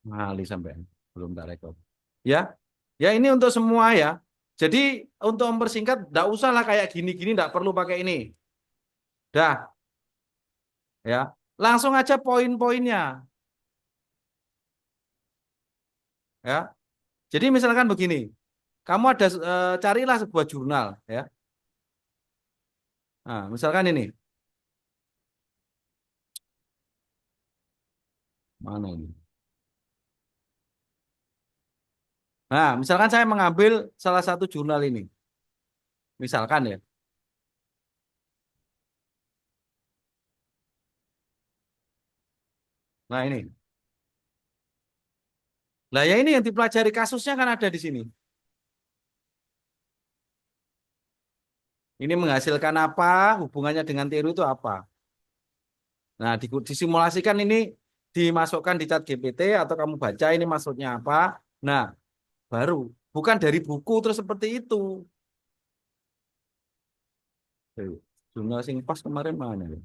Ngali sampai belum tak rekod. Ya, ya ini untuk semua ya. Jadi untuk mempersingkat, tidak usah lah kayak gini-gini, tidak perlu pakai ini. Dah, ya. Langsung aja poin-poinnya, ya. Jadi misalkan begini, kamu ada carilah sebuah jurnal, ya. Nah, misalkan ini, mana ini? Nah, misalkan saya mengambil salah satu jurnal ini, misalkan ya. Nah ini, lah ya ini yang dipelajari kasusnya kan ada di sini. Ini menghasilkan apa? Hubungannya dengan tiru itu apa? Nah, disimulasikan ini dimasukkan di chat GPT atau kamu baca ini maksudnya apa. Nah, baru bukan dari buku terus seperti itu. Jurnal sing pas kemarin mana ya?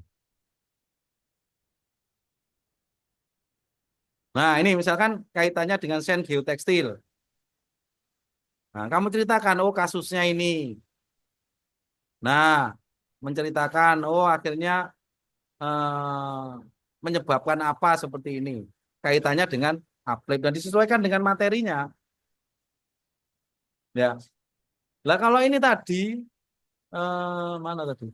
Nah, ini misalkan kaitannya dengan sen geotekstil. Nah, kamu ceritakan, oh kasusnya ini. Nah, menceritakan, oh akhirnya eh, menyebabkan apa seperti ini. Kaitannya dengan upload dan disesuaikan dengan materinya. Ya. Lah kalau ini tadi, mana tadi?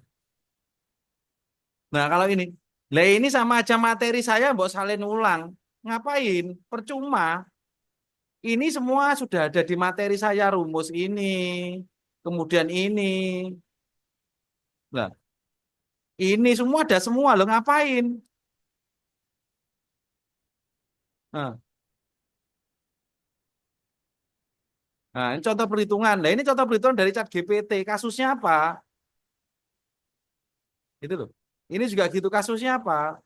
Nah, kalau ini, lah ini sama aja materi saya mbok salin ulang. Ngapain? Percuma. Ini semua sudah ada di materi saya rumus ini, kemudian ini. Nah, ini semua ada semua loh ngapain? Nah, nah, ini contoh perhitungan. Nah, ini contoh perhitungan dari Chat GPT. Kasusnya apa? Itu loh. Ini juga gitu kasusnya apa?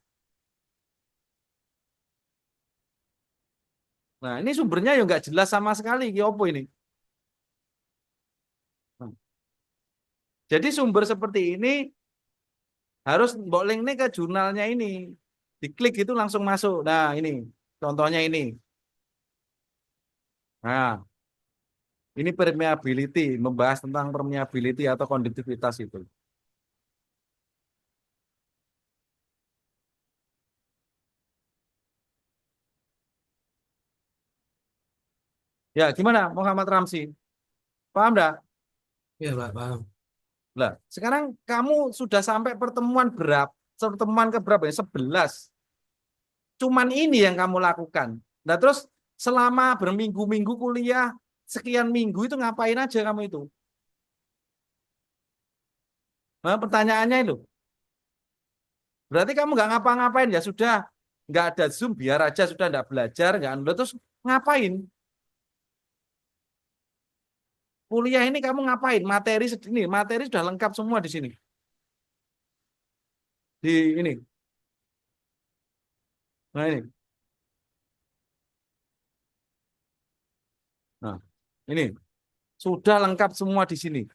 Nah, ini sumbernya ya nggak jelas sama sekali. Ki opo ini? Nah, jadi sumber seperti ini harus mbok link nih ke jurnalnya ini. Diklik itu langsung masuk. Nah, ini contohnya ini. Nah, ini permeability, membahas tentang permeability atau konduktivitas itu. Ya, gimana Muhammad Ramsi? Paham enggak? Iya, Pak, paham. Lah, sekarang kamu sudah sampai pertemuan berapa? Pertemuan ke berapa ya? 11. Cuman ini yang kamu lakukan. Nah, terus selama berminggu-minggu kuliah, sekian minggu itu ngapain aja kamu itu? Nah, pertanyaannya itu. Berarti kamu nggak ngapa-ngapain ya sudah nggak ada Zoom biar aja sudah nggak belajar nggak anu. Terus ngapain? Kuliah ini kamu ngapain? Materi ini materi sudah lengkap semua di sini. Di ini. Nah ini. Nah, ini sudah lengkap semua di sini.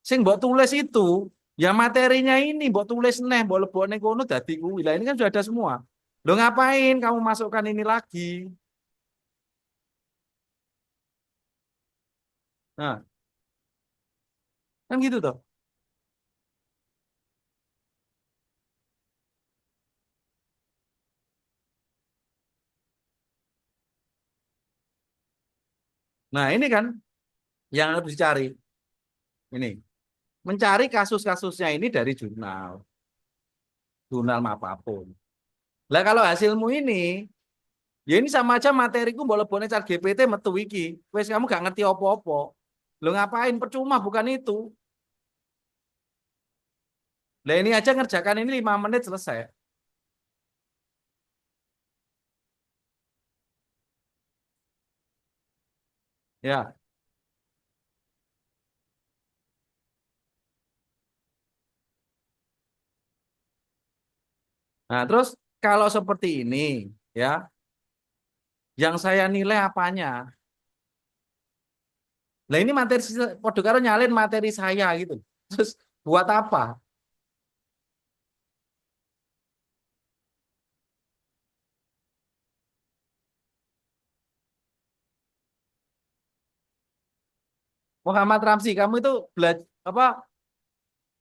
Sing mbok tulis itu ya materinya ini mbok tulis neh mbok lebokne kono dadi kuwi. Lah ini kan sudah ada semua. Lo ngapain kamu masukkan ini lagi? Nah, kan gitu toh. Nah, ini kan yang harus dicari. Ini mencari kasus-kasusnya ini dari jurnal, jurnal apapun. Lah kalau hasilmu ini, ya ini sama aja materiku boleh boleh chat GPT metu iki. Wes kamu gak ngerti apa-apa. Lo ngapain? Percuma bukan itu. Lah ini aja ngerjakan ini 5 menit selesai. Ya. Nah, terus kalau seperti ini, ya, yang saya nilai apanya? Lah ini materi podo karo nyalin materi saya gitu. Terus buat apa? Muhammad Ramzi, kamu itu belajar apa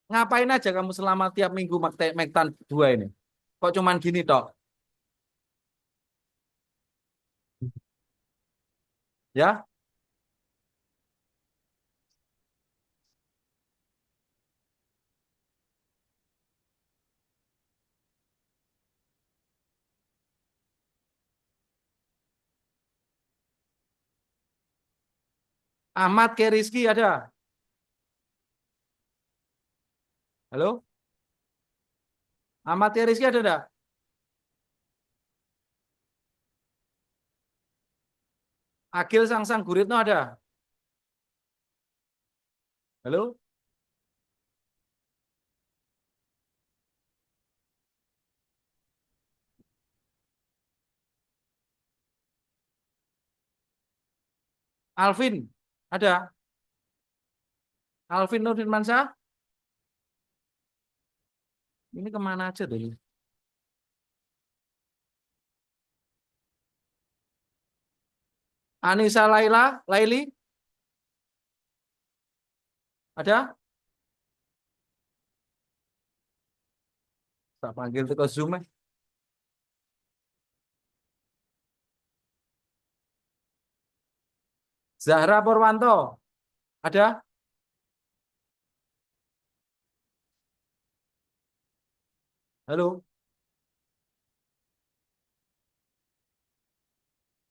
ngapain aja kamu selama tiap minggu Mektan dua ini? Kok cuman gini toh? Ya, Ahmad K. Rizky ada. Halo? Ahmad K. Rizky ada enggak? Agil Sangsang Guritno ada. Halo? Alvin ada. Alvin Nur Firmansyah. Ini kemana aja tuh? Anissa Laili ada. Tak panggil tuh ke Zoom. Zahra Purwanto ada. Halo?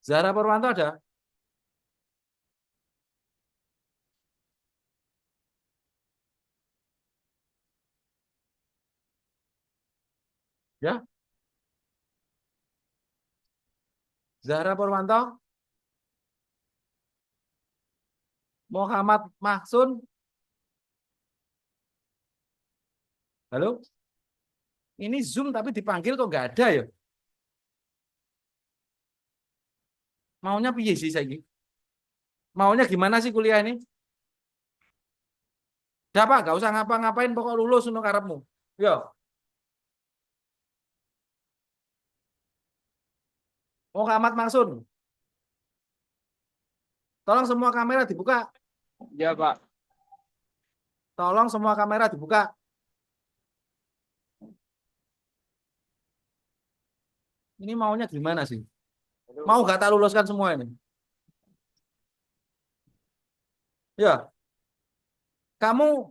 Zahra Purwanto ada. Ya, Zahra Purwanto, Muhammad Mahsun. Halo? Ini Zoom tapi dipanggil kok nggak ada ya? Maunya piye sih saya? Maunya gimana sih kuliah ini? Udah apa? Gak usah ngapa-ngapain, pokok lulus untuk karepmu. Yo, Muhammad Mahsun. Tolong semua kamera dibuka. Ya, Pak. Tolong semua kamera dibuka. Ini maunya gimana sih? Mau Aduh. gak tak luluskan semua ini? Ya, kamu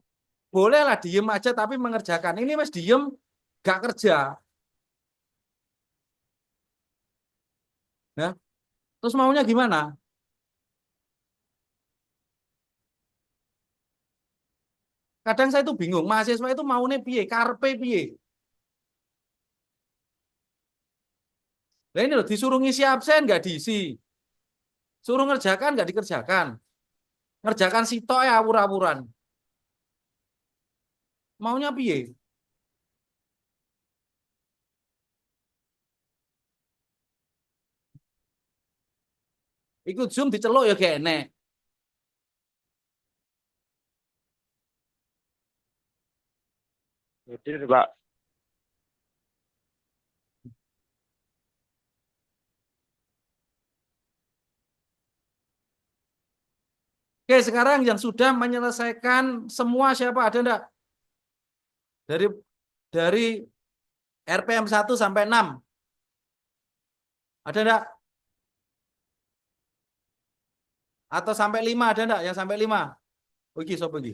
bolehlah diem aja tapi mengerjakan. Ini mas diem, gak kerja. Nah, terus maunya gimana? Kadang saya itu bingung, mahasiswa itu maunya piye, karpe piye. Nah ini loh, disuruh ngisi absen nggak diisi. Suruh ngerjakan nggak dikerjakan. Ngerjakan sitok ya awur-awuran. Maunya piye? Ikut Zoom diceluk ya gak enek. Jadi, Pak. Oke, sekarang yang sudah menyelesaikan semua siapa ada enggak? Dari dari RPM 1 sampai 6. Ada enggak? Atau sampai 5 ada enggak? Yang sampai 5. Oke, so pergi.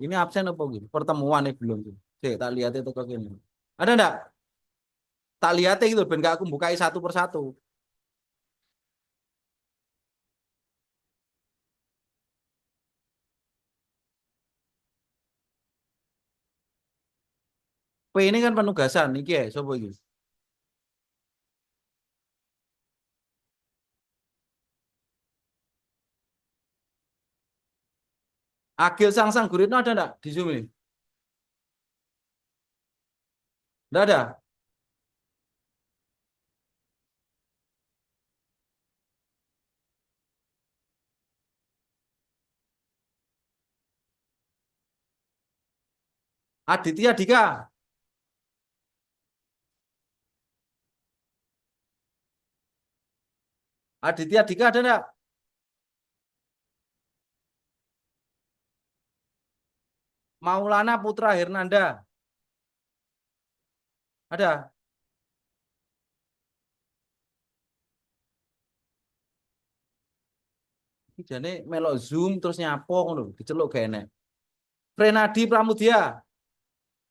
Ini absen apa gitu? Pertemuan nih belum tuh. Oke, tak lihat itu ke sini. Ada enggak? Tak lihat itu ben gak aku bukai satu persatu. P ini kan penugasan iki ya, sopo iki? Agil Sangsang Guritno ada enggak di Zoom ini? Enggak ada. Aditya Dika. Aditya Dika ada enggak? Maulana Putra Hernanda. Ada? Jane melok Zoom terus nyapo ngono, diceluk gak enek. Frenadi Pramudia.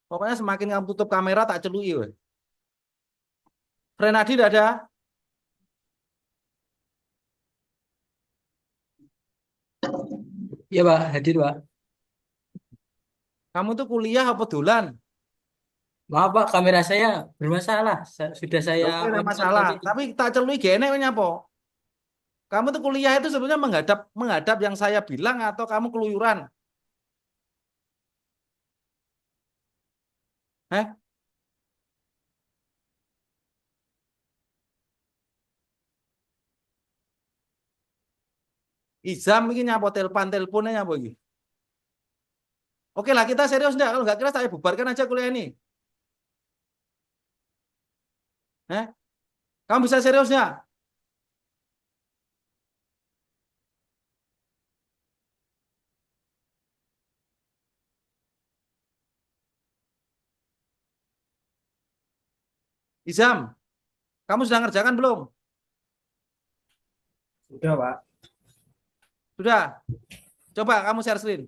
Pokoknya semakin kamu tutup kamera tak celuki we. Frenadi tidak ada? Iya Pak, hadir Pak. Kamu tuh kuliah apa dolan? Maaf Pak, kamera saya bermasalah. Sudah saya Oke, ada on masalah. tapi Tapi tak celuki gak enek we nyapo. Kamu tuh kuliah itu sebenarnya menghadap menghadap yang saya bilang atau kamu keluyuran? Eh, Izam ini nyapo teleponnya nyapo iki. Oke lah kita serius enggak? Kalau nggak kira saya bubarkan aja kuliah ini. Eh, kamu bisa serius nggak? Izam, kamu sudah ngerjakan belum? sudah Pak. Sudah. Coba kamu share screen.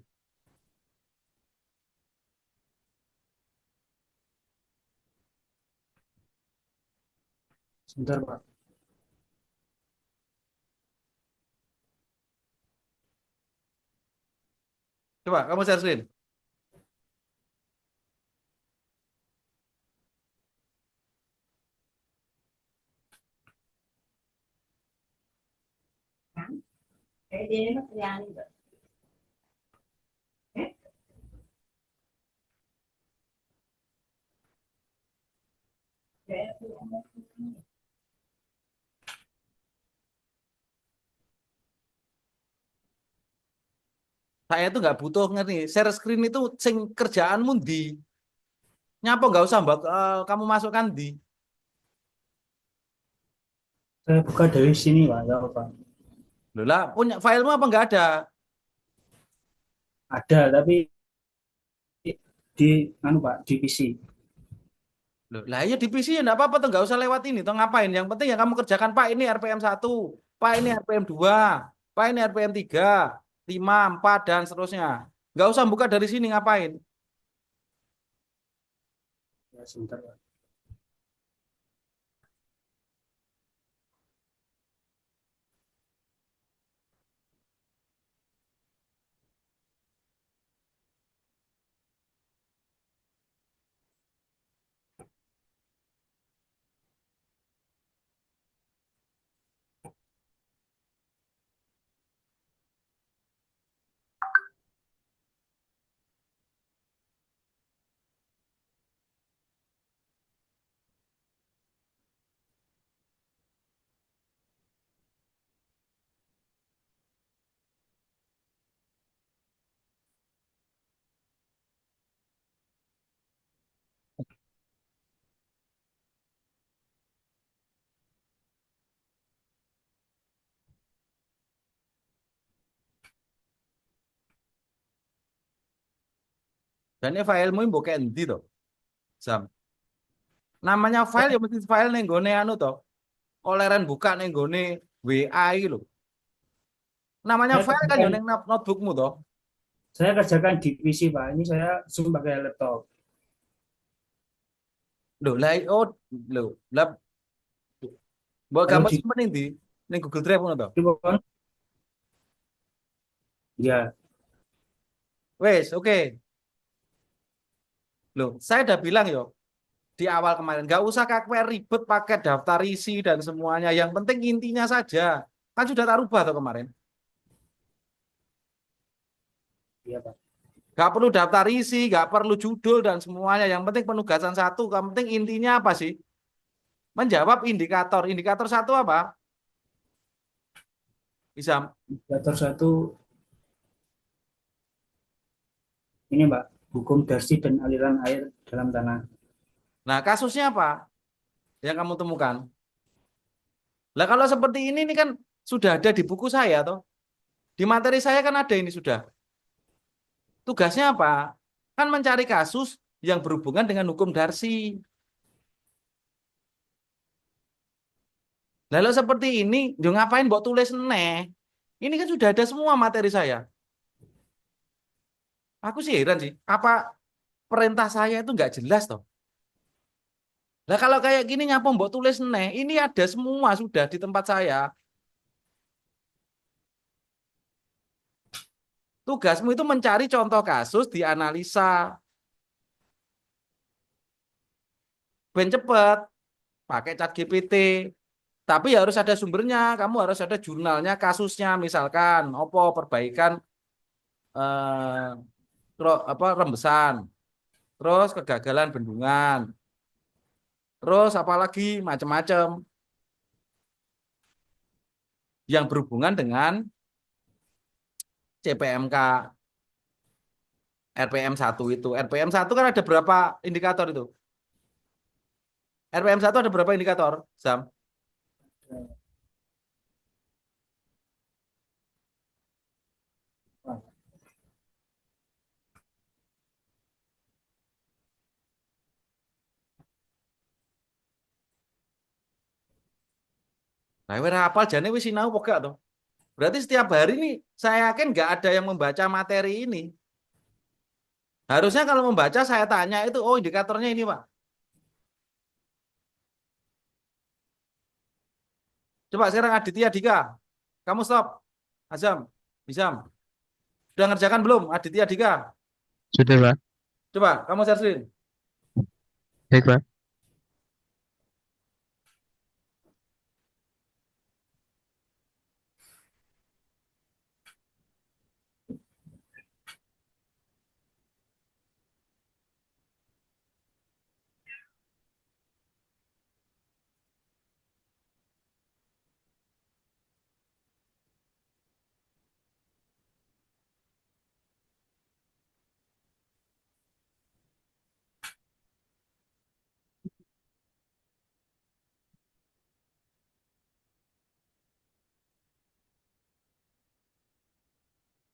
Sebentar Pak. Coba kamu share screen. Saya itu nggak butuh ngerti. Share screen itu sing kerjaanmu di. Nyapa nggak usah mbak, kamu masukkan di. Saya buka dari sini Pak, ya Pak. Loh lah, punya filemu apa nggak ada? Ada tapi di anu Pak, di PC. Loh, lah ya di PC ya nggak apa-apa tuh nggak usah lewat ini. Tuh ngapain? Yang penting ya kamu kerjakan Pak ini RPM 1, Pak ini RPM 2, Pak ini RPM 3, 5, 4 dan seterusnya. Nggak usah buka dari sini ngapain? Ya, sebentar Pak. Dan ini filemu ini bukan di tuh. Sam. Namanya file ya mesti file nih gone anu toh. Oleran buka nih gone WA iki lho. Namanya Saya file kan yo kerjakan, ning notebookmu toh. saya kerjakan di PC Pak. Ini saya Zoom pakai laptop. Loh, lah oh lho, lah mbok Kalau gambar di simpen di ning Google Drive ngono toh. keyboard, ya Wes, oke. Loh, saya udah bilang yo di awal kemarin nggak usah kakek ribet pakai daftar isi dan semuanya. Yang penting intinya saja. Kan sudah tak rubah tuh kemarin. iya Pak. Nggak perlu daftar isi, nggak perlu judul dan semuanya. Yang penting penugasan satu. Yang penting intinya apa sih? Menjawab indikator. Indikator satu apa? Bisa. Indikator satu ini Pak, hukum Darcy dan aliran air dalam tanah. Nah, kasusnya apa yang kamu temukan? Lah kalau seperti ini kan sudah ada di buku saya toh. Di materi saya kan ada ini sudah. Tugasnya apa? kan mencari kasus yang berhubungan dengan hukum Darsi. Lalu seperti ini, yo ngapain mbok tulis neh? Ini kan sudah ada semua materi saya. Aku sih heran sih, apa perintah saya itu nggak jelas toh? Nah kalau kayak gini ngapa mbok tulis neh? Ini ada semua sudah di tempat saya. Tugasmu itu mencari contoh kasus, dianalisa, ben cepet, pakai ChatGPT. Tapi harus ada sumbernya, kamu harus ada jurnalnya, kasusnya, misalkan, opo perbaikan eh, rembesan, terus kegagalan bendungan, terus apalagi macam-macam yang berhubungan dengan CPMK, RPM 1 itu. RPM 1 kan ada berapa indikator itu? RPM 1 ada berapa indikator, Sam? Nah, wis hafal jane wis sinau pokok toh. Berarti setiap hari nih saya yakin nggak ada yang membaca materi ini. Harusnya kalau membaca saya tanya itu, oh indikatornya ini Pak. Coba sekarang Aditya Dika, kamu stop. Azam, Bizam. Sudah ngerjakan belum Aditya Dika? Sudah, Pak. Coba kamu searching. Baik, Pak.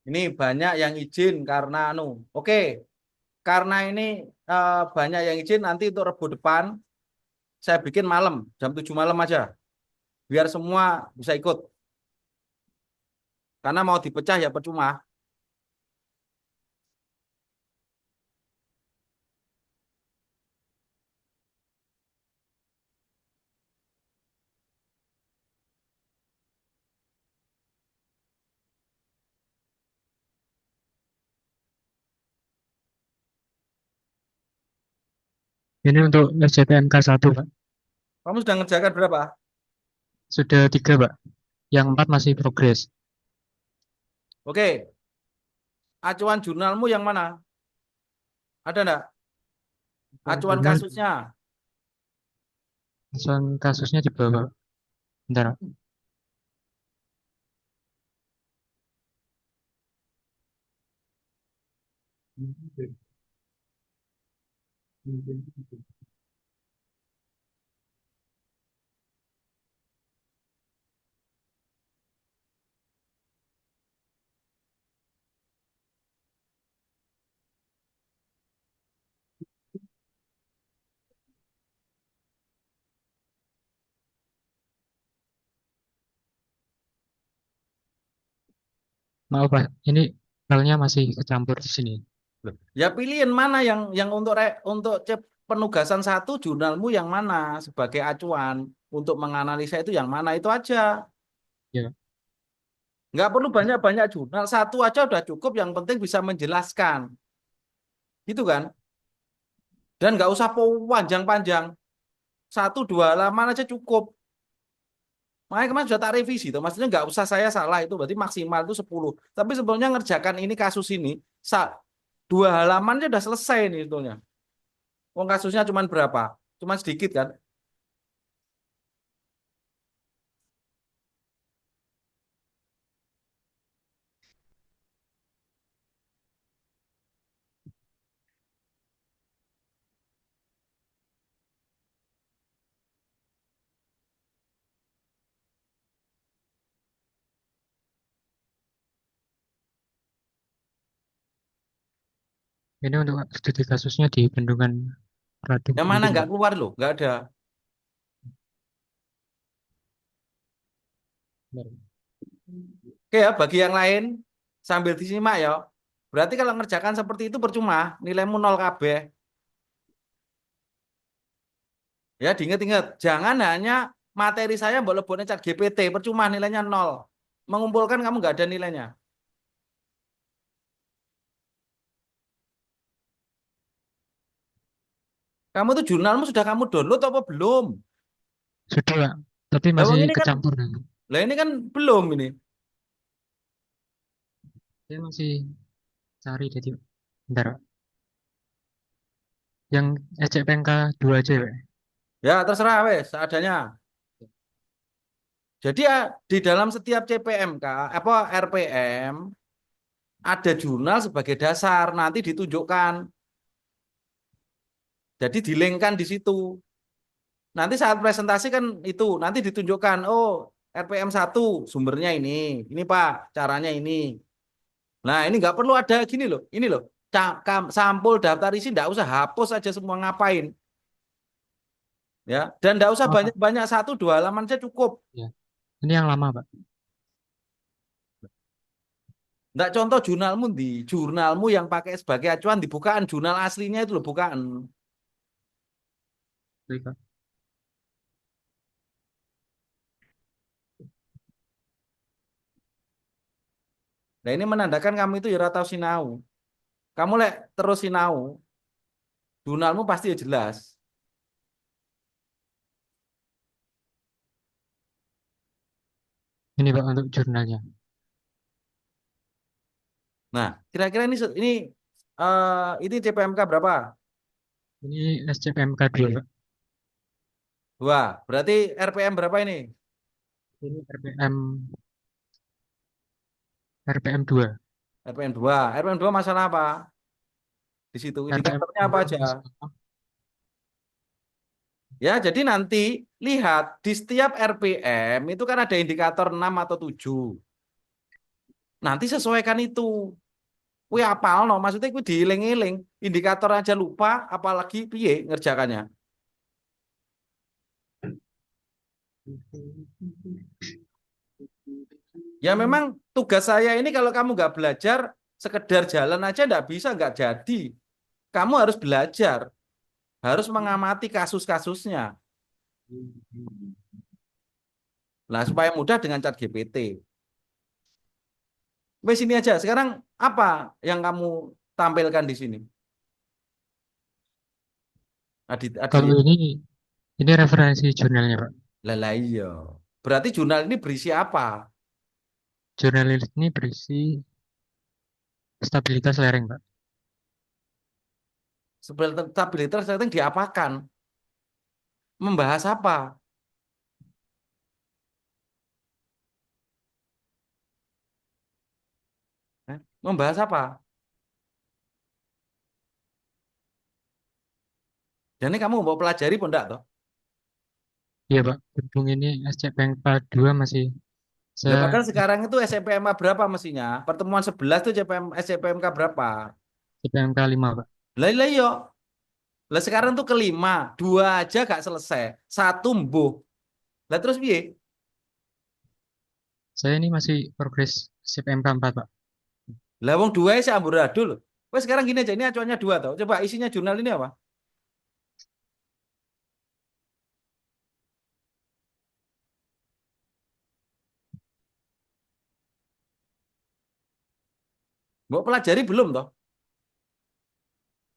Ini banyak yang izin karena anu. Oke, karena ini banyak yang izin nanti untuk Rebo depan saya bikin malam, jam 7 malam aja. Biar semua bisa ikut. Karena mau dipecah ya percuma. Ini untuk SCPNK 1, Pak. Kamu sudah ngerjakan berapa? Sudah 3, Pak. Yang 4 masih progres. Oke, acuan jurnalmu yang mana? Ada enggak? Acuan Jurnal, kasusnya. soal kasusnya di bawah. Bentar, Pak. Maaf, Pak. Ini filenya masih kecampur di sini. Loh, ya pilihin mana yang untuk penugasan satu jurnalmu yang mana sebagai acuan untuk menganalisa itu yang mana itu aja. Ya, Nggak perlu banyak-banyak jurnal, satu aja udah cukup. Yang penting bisa menjelaskan, gitu kan? Dan nggak usah panjang-panjang, 1 2 halaman aja cukup. Makanya kemarin sudah tak revisi tuh, maksudnya nggak usah saya salah itu berarti maksimal itu 10. Tapi sebenarnya ngerjakan ini kasus ini 2 halaman aja udah selesai nih sebetulnya. Wong kasusnya cuma berapa? Cuma sedikit kan? Ini untuk studi kasusnya di Bendungan Radu Yang mana mungkin nggak Pak. keluar loh, nggak ada. Benar. Oke ya, bagi yang lain sambil disimak ya. Berarti kalau ngerjakan seperti itu percuma, nilaimu nol kabeh. Ya, diinget-inget, jangan hanya materi saya mbok lebokne chat GPT, percuma nilainya nol. Mengumpulkan kamu nggak ada nilainya. Kamu tuh jurnalmu sudah kamu download apa belum? Sudah Pak, tapi Lah wong masih ini kan, kecampur nih. lah ini kan belum ini. Saya masih cari jadi bentar Pak. Yang SCPNK 2 aja ya Pak. Ya, terserah wes, seadanya. Jadi ya, di dalam setiap CPMK, apa RPM, ada jurnal sebagai dasar, nanti ditunjukkan. Jadi dilengkan di situ. Nanti saat presentasi kan itu, nanti ditunjukkan, oh RPM 1 sumbernya ini Pak, caranya ini. Nah ini nggak perlu ada gini loh, ini loh, sampul daftar isi nggak usah hapus aja semua ngapain. Ya, dan nggak usah Oh Pak, banyak-banyak 1 2 halaman saja cukup. ya. Ini yang lama Pak. Nggak contoh jurnalmu di jurnalmu yang pakai sebagai acuan dibukaan jurnal aslinya itu loh bukaan. Baik Pak. Nah ini menandakan kamu itu ya ora tau sinau. Kamu lek terus sinau, jurnalmu pasti ya jelas. Ini Pak untuk jurnalnya. Nah, kira-kira ini CPMK berapa? Ini SCPMK 2 Pak. Wah, berarti RPM berapa ini? Ini RPM 2. RPM 2 masalah apa? Di situ RPM indikatornya apa 2 aja? masalah. Ya, jadi nanti lihat di setiap RPM itu kan ada indikator 6 atau 7. Nanti sesuaikan itu. Kuwi apal no, maksudnya kuwi dieling-eling. Indikator aja lupa, apalagi piye ngerjakannya. Ya memang tugas saya ini kalau kamu nggak belajar, sekedar jalan aja nggak bisa, nggak jadi. Kamu harus belajar, harus mengamati kasus-kasusnya. Nah, supaya mudah dengan chat GPT. Wes sini aja. Sekarang apa yang kamu tampilkan di sini? Adit, Kalau Adit. ini referensi jurnalnya Pak. Lah iya. Berarti jurnal ini berisi apa? Jurnal ini berisi stabilitas lereng Pak. Stabilitas setting diapakan? Membahas apa? Membahas apa? Dan ini kamu mau pelajari pun enggak toh? Iya Pak, berhubung ini SCPNK 2 masih Lah saya padahal sekarang itu SCPMA berapa mestinya? Pertemuan 11 itu SCPMK berapa? SCPNK 5 Pak. Lah iya. Iya. Lah sekarang tuh kelima, 2 aja gak selesai. Satu mbuh. Lah terus piye? Saya ini masih progres SCPNK 4 Pak. Lah wong 2 sih amburadul. Wes sekarang gini aja, ini acuannya 2 tau. Coba isinya jurnal ini apa? Mau pelajari belum toh?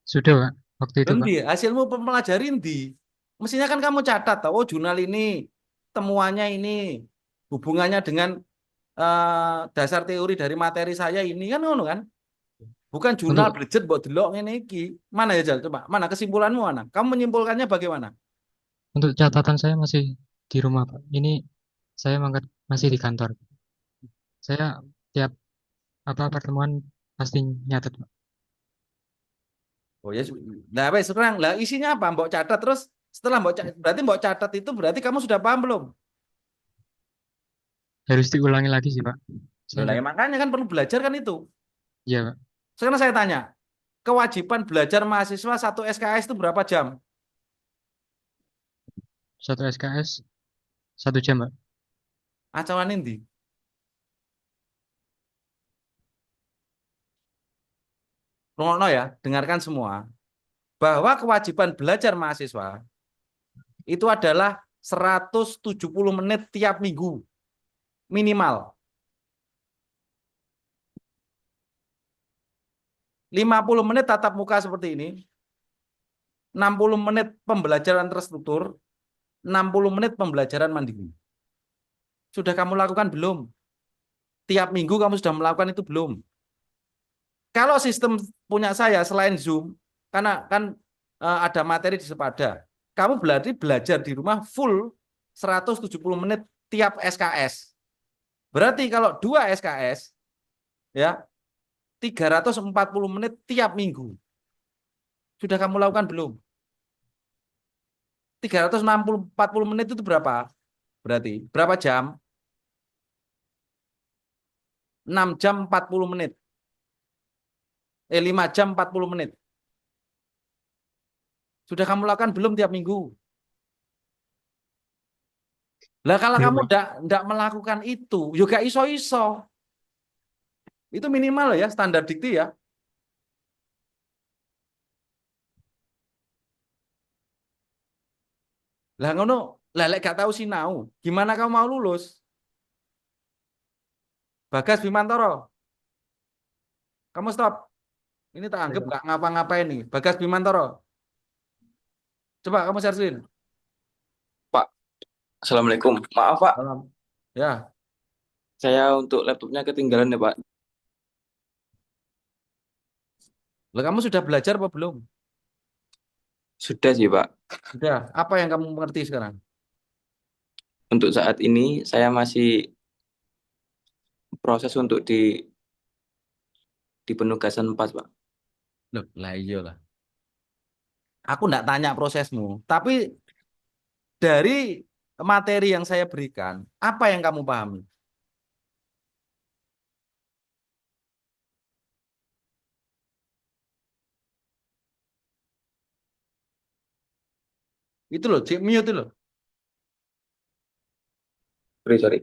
Sudah Pak, waktu itu Pak. Nanti hasilmu mempelajari di. Mestinya kan kamu catat tahu, oh jurnal ini temuannya ini hubungannya dengan dasar teori dari materi saya ini kan ngono kan? Bukan jurnal Untuk blejet buat delok ngene iki. Mana ya Jal? Coba, mana kesimpulanmu mana? Kamu menyimpulkannya bagaimana? untuk catatan saya masih di rumah Pak. Ini saya masih di kantor. Saya tiap apa pertemuan pasti nyatet Pak. Oh ya, nah wes sekarang lah isinya apa? Mbok catat terus setelah berarti mbok catat itu berarti kamu sudah paham belum? Harus diulangi lagi sih Pak. Saya Loh, lah nggak, ya makanya kan perlu belajar kan itu. iya Pak. Sekarang saya tanya, kewajiban belajar mahasiswa satu SKS itu berapa jam? Satu SKS 1 jam, Pak. Acawan ini. Rungokno ya, dengarkan semua. Bahwa kewajiban belajar mahasiswa itu adalah 170 menit tiap minggu minimal. 50 menit tatap muka seperti ini, 60 menit pembelajaran terstruktur, 60 menit pembelajaran mandiri. Sudah kamu lakukan belum? Tiap minggu kamu sudah melakukan itu belum? Kalau sistem punya saya selain Zoom, karena kan ada materi di Sepada, kamu berarti belajar di rumah full 170 menit tiap SKS. Berarti kalau 2 SKS, ya 340 menit tiap minggu. Sudah kamu lakukan belum? 340 menit itu berapa? Berarti berapa jam? 6 jam 40 menit. 5 jam 40 menit. Sudah kamu lakukan belum tiap minggu? Lah kalau Belum, kamu Pak. enggak melakukan itu, juga iso-iso. Itu minimal ya standar dikti ya. Lah ngono, lah lek gak tahu sinau, gimana kamu mau lulus? Bagas Bimantoro, kamu stop. Ini tak anggap gak ngapa-ngapain nih. Bagas Bimantoro, coba kamu searchin. Pak, Assalamualaikum. Maaf Pak, Salam. Ya, saya untuk laptopnya ketinggalan ya Pak. lah kamu sudah belajar apa belum? Sudah sih Pak. Sudah. Apa yang kamu mengerti sekarang? Untuk saat ini saya masih proses untuk di penugasan 4 Pak. Loh, lah iya lah. Aku enggak tanya prosesmu, tapi dari materi yang saya berikan, apa yang kamu pahami? Itu loh, cek mute itu loh. Sorry.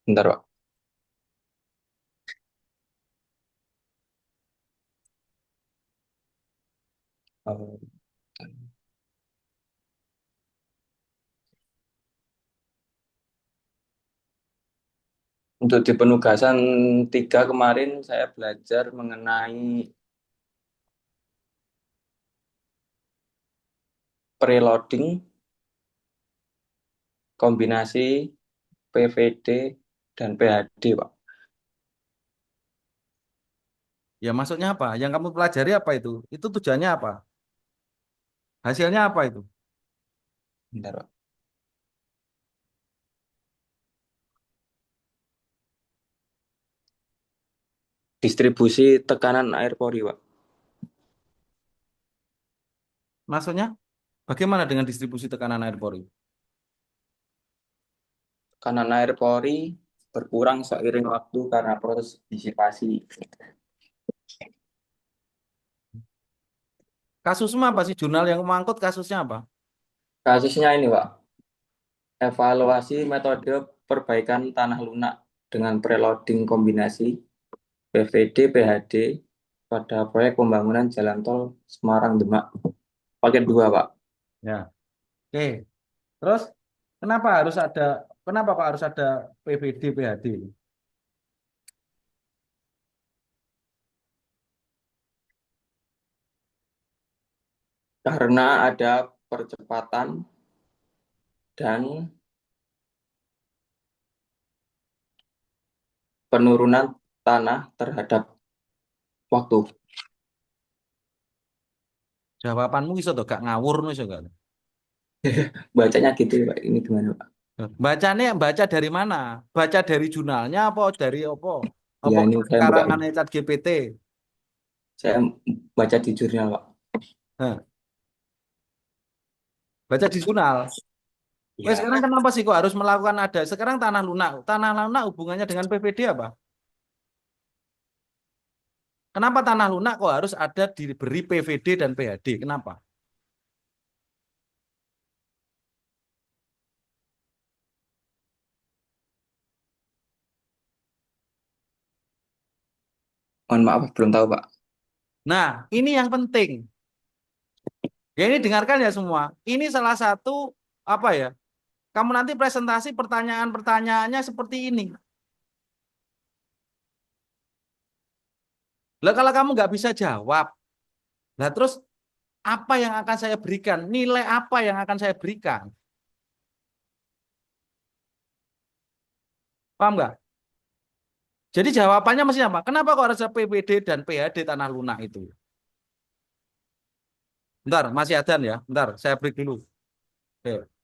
Bentar Pak. Eh, Untuk di penugasan 3 kemarin saya belajar mengenai preloading, kombinasi, PVD, dan PHD Pak. Ya maksudnya apa? Yang kamu pelajari apa itu? Itu tujuannya apa? Hasilnya apa itu? Bentar Pak. Distribusi tekanan air pori Pak. Maksudnya bagaimana dengan distribusi tekanan air pori? Tekanan air pori berkurang seiring waktu karena proses disipasi. Kasusnya apa sih? Jurnal yang mengangkut kasusnya apa? Kasusnya ini, Pak. Evaluasi metode perbaikan tanah lunak dengan preloading kombinasi PVD PHD pada proyek pembangunan jalan tol Semarang-Demak. Paket 2, Pak. Ya, oke. Terus kenapa kok harus ada PVD PHD? Karena ada percepatan dan penurunan tanah terhadap waktu. Jawabanmu iso to gak ngawur iso gak? Bacanya gitu, Pak. Ini gimana, Pak? Baca dari mana? Baca dari jurnalnya apa dari apa? Ya, Apa ini saya buka. karangan ChatGPT? Saya baca di jurnal, Pak. Hah, baca di jurnal. Wes Ya, sekarang kenapa sih kok harus melakukan ada? Sekarang tanah lunak. Tanah lunak hubungannya dengan PVD apa? Kenapa tanah lunak kok harus ada diberi PVD dan PHD? Kenapa? Mohon maaf, belum tahu, Pak. Nah, ini yang penting. Ya ini dengarkan ya semua. Ini salah satu apa ya? Kamu nanti presentasi pertanyaan-pertanyaannya seperti ini. Lah kalau kamu nggak bisa jawab, lah terus apa yang akan saya berikan? Nilai apa yang akan saya berikan? Paham nggak? Jadi jawabannya mesti apa? Kenapa kok harus ada PPD dan PHD tanah lunak itu? Bentar, masih adzan ya. Bentar, saya break dulu. Oke.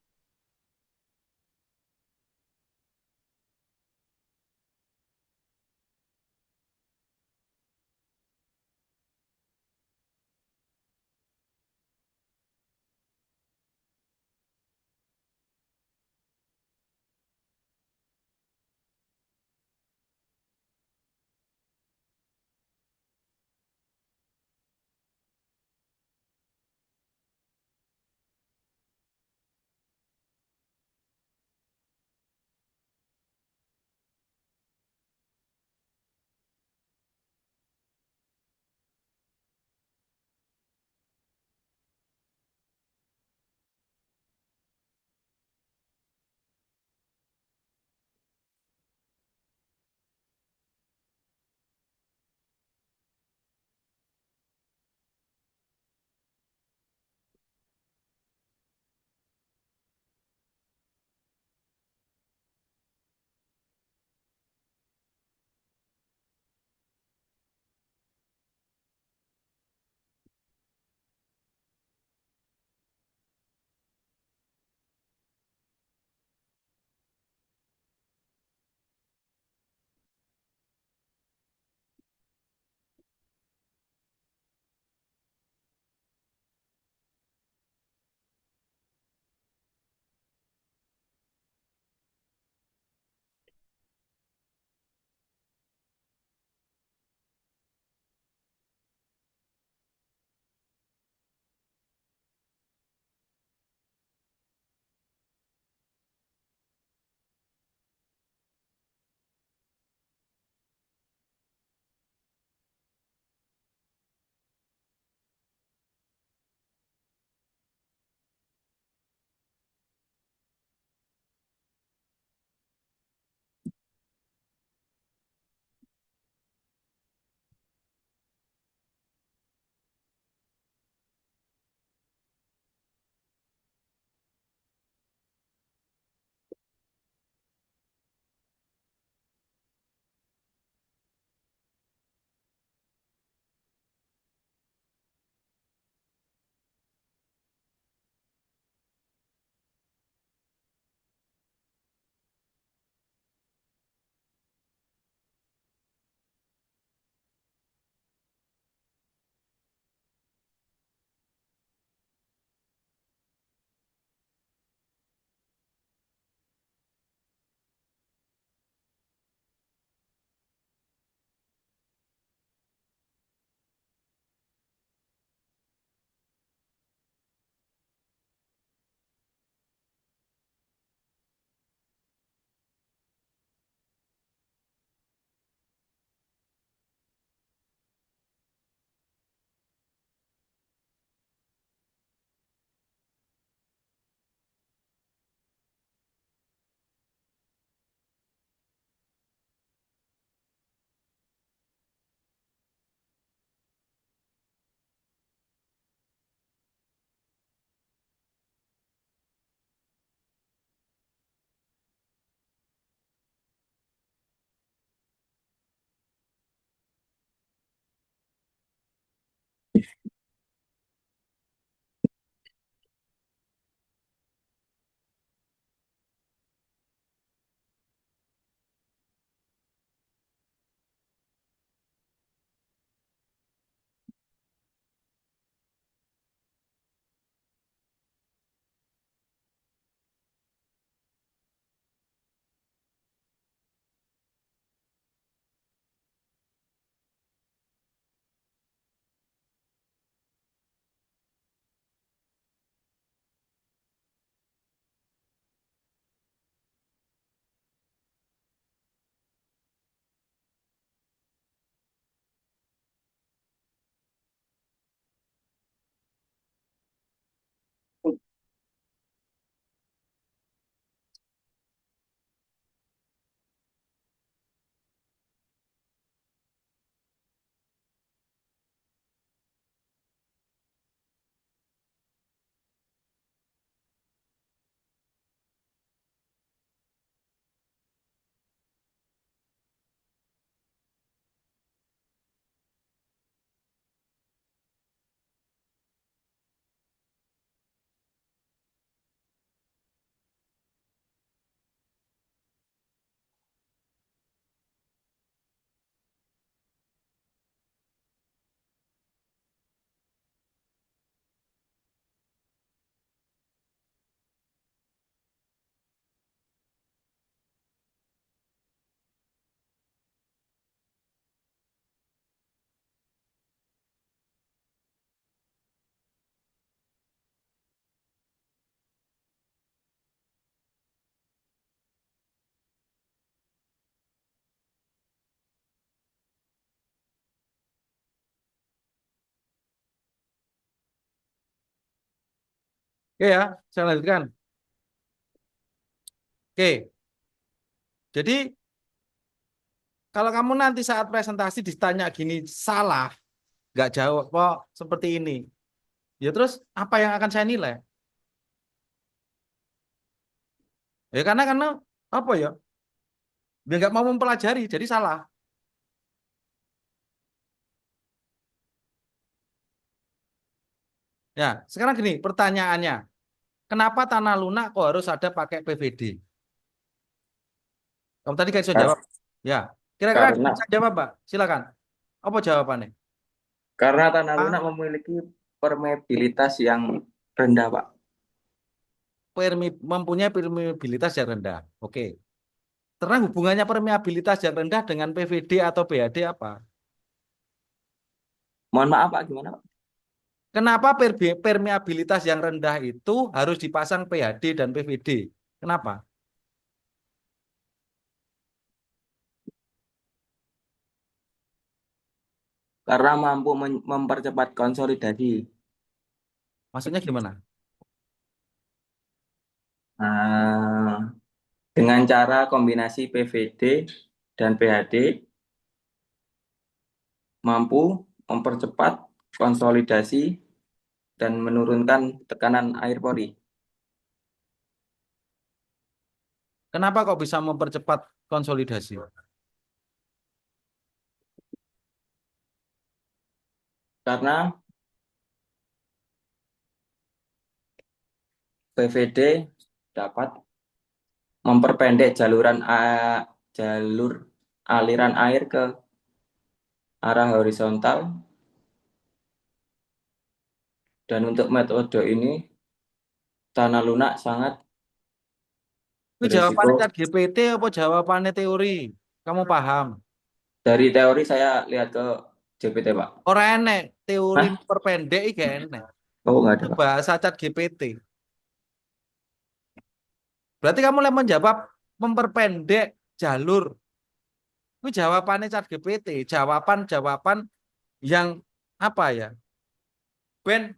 Oke ya, saya lanjutkan. Oke, jadi kalau kamu nanti saat presentasi ditanya gini salah, nggak jawab kok seperti ini, ya terus apa yang akan saya nilai? Ya karena apa ya? Dia nggak mau mempelajari, jadi salah. Ya, sekarang gini pertanyaannya, kenapa tanah lunak kok harus ada pakai PVD? Kamu tadi kan sudah jawab. Kar- Ya, kira-kira Karena bisa jawab, Pak? Silakan. Apa jawabannya? karena tanah A. lunak memiliki permeabilitas yang rendah, Pak. Mempunyai permeabilitas yang rendah. Oke. Terus hubungannya permeabilitas yang rendah dengan PVD atau BHD apa? Mohon maaf, Pak, gimana, Pak? Kenapa permeabilitas yang rendah itu harus dipasang PHD dan PVD? Kenapa? Karena mampu mempercepat konsolidasi. Maksudnya gimana? Nah, dengan cara kombinasi PVD dan PHD mampu mempercepat konsolidasi dan menurunkan tekanan air pori. Kenapa kok bisa mempercepat konsolidasi? Karena PVD dapat memperpendek jalur aliran air ke arah horizontal, dan untuk metode ini tanah lunak sangat Itu jawabannya berisiko. chat GPT apa jawabannya teori? Kamu paham? Dari teori saya lihat ke GPT, Pak. Orang enek teori Hah? memperpendek iki enek. Oh, nggak ada, Itu Pak. bahasa chat GPT. Berarti kamu mulai menjawab memperpendek jalur. Itu jawabannya chat GPT. Jawaban-jawaban yang apa ya? Ben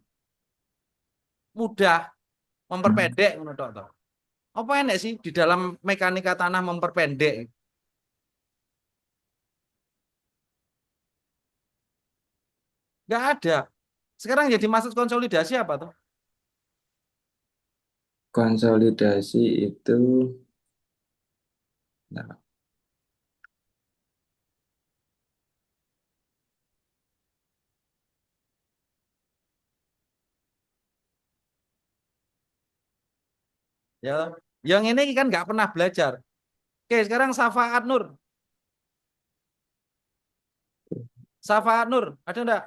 mudah memperpendek ngono tok toh. Apa enek sih di dalam mekanika tanah memperpendek? Nggak ada. Sekarang jadi maksud konsolidasi apa tuh? Konsolidasi itu, nah, Ya, yang ini kan nggak pernah belajar. Oke, sekarang Safaat Nur. Safaat Nur, ada enggak?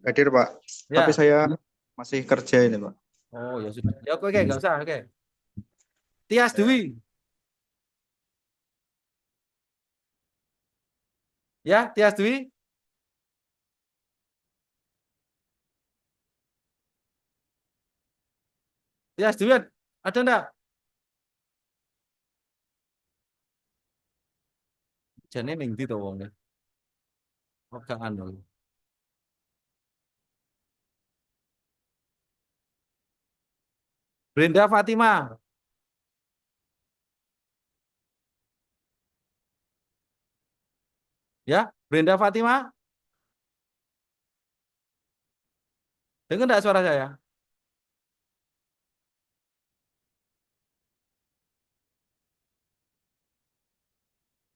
Hadir, Pak. Tapi Ya. saya masih kerja ini, Pak. Oh, ya sudah. Ya oke, nggak usah. Oke. Tias Dwi. Ya, Tias Dwi. Tias Dwi ada enggak? Jane ning ndi to wonge? Kok gak anu. Brenda Fatima. Ya, Brenda Fatima. Dengar enggak suara saya?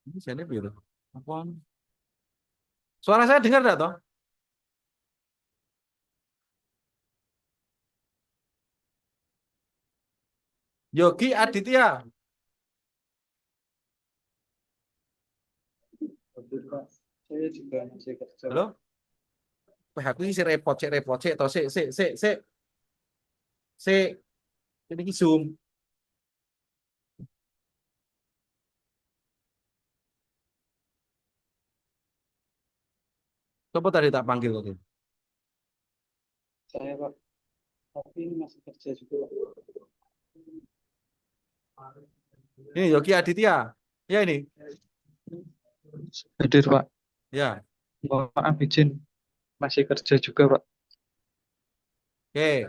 Ini jane biru. Apa? Suara saya dengar enggak toh? Yogi Aditya. Hadir, Pak. Saya juga masih kerja, Pak. Halo? Wah, aku ini si repot, cek repot, cek toh, sik. Ini Zoom. Coba tadi tak panggil tadi. Saya, Pak. Tapi ini masih kerja juga, Pak. Ini Yogi Aditya. Ya ini. Hadir, Pak. Ya. Mohon maaf izin. Masih kerja juga, Pak. Oke,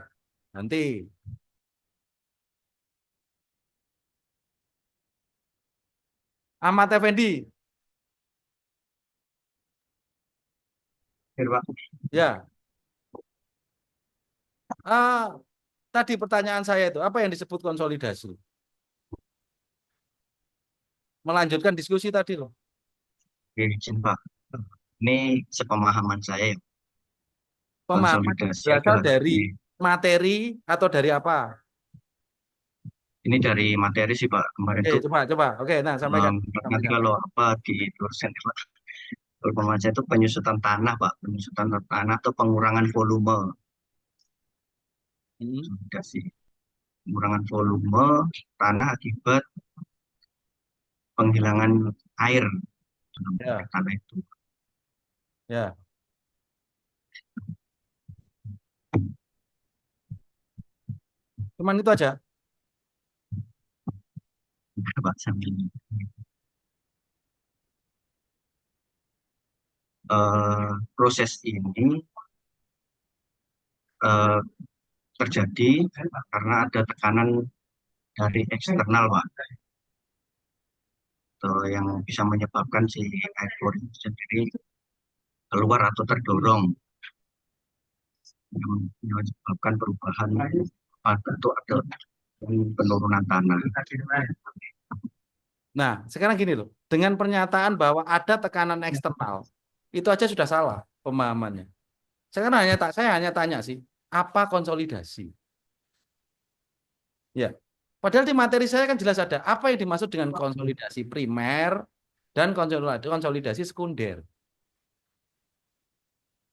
nanti. Ahmad Effendi, Ya, Pak. ya. Ah, tadi pertanyaan saya itu apa yang disebut konsolidasi? Melanjutkan diskusi tadi loh. Oke, izin Pak. Ini sepemahaman saya, ya. Pemahaman Konsolidasi berasal adalah dari materi atau dari apa? ini dari materi sih Pak. Kemarin Oke, tuh coba. Oke, nah sampaikan. nanti Sampaikan. kalau apa di dosen itu, Pak. Kalau pemahaman saya itu penyusutan tanah Pak, penyusutan tanah atau pengurangan volume Hmm, konsolidasi. Pengurangan volume tanah akibat penghilangan air dalam ya, tanah itu. ya. Cuman itu aja. Pak, sambil proses ini eh, terjadi karena ada tekanan dari eksternal, Pak, atau yang bisa menyebabkan si air keluar itu sendiri keluar atau terdorong, yang menyebabkan perubahan bentuk atau penurunan tanah. Nah, sekarang gini loh. Dengan pernyataan bahwa ada tekanan eksternal, itu aja sudah salah pemahamannya. Saya hanya tanya sih, apa konsolidasi? Ya. Padahal di materi saya kan jelas ada apa yang dimaksud dengan konsolidasi primer dan konsolidasi sekunder.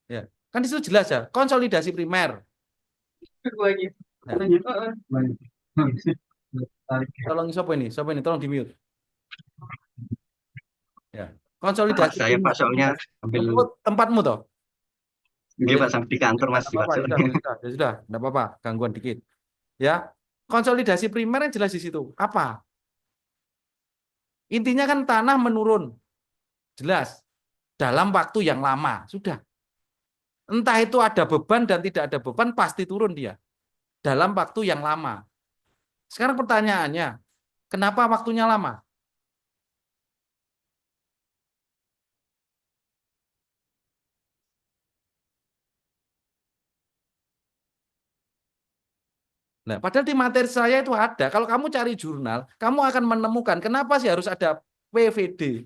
Ya. Kan di situ jelas ya, konsolidasi primer. Nah, tolong siapa ini? Siapa ini? Tolong di-mute. Ya. Pak, Konsolidasi saya Pak primer. soalnya ambil Tempatmu toh. ini Pak sampai di kantor Nggak masih Pak. apa-apa, ya sudah, nggak apa-apa, gangguan dikit. Ya, konsolidasi primer yang jelas di situ. Apa? Intinya kan tanah menurun, jelas dalam waktu yang lama. Sudah. Entah itu ada beban dan tidak ada beban, pasti turun dia dalam waktu yang lama. Sekarang pertanyaannya, kenapa waktunya lama? Nah, padahal di materi saya itu ada. Kalau kamu cari jurnal, kamu akan menemukan kenapa sih harus ada PVD,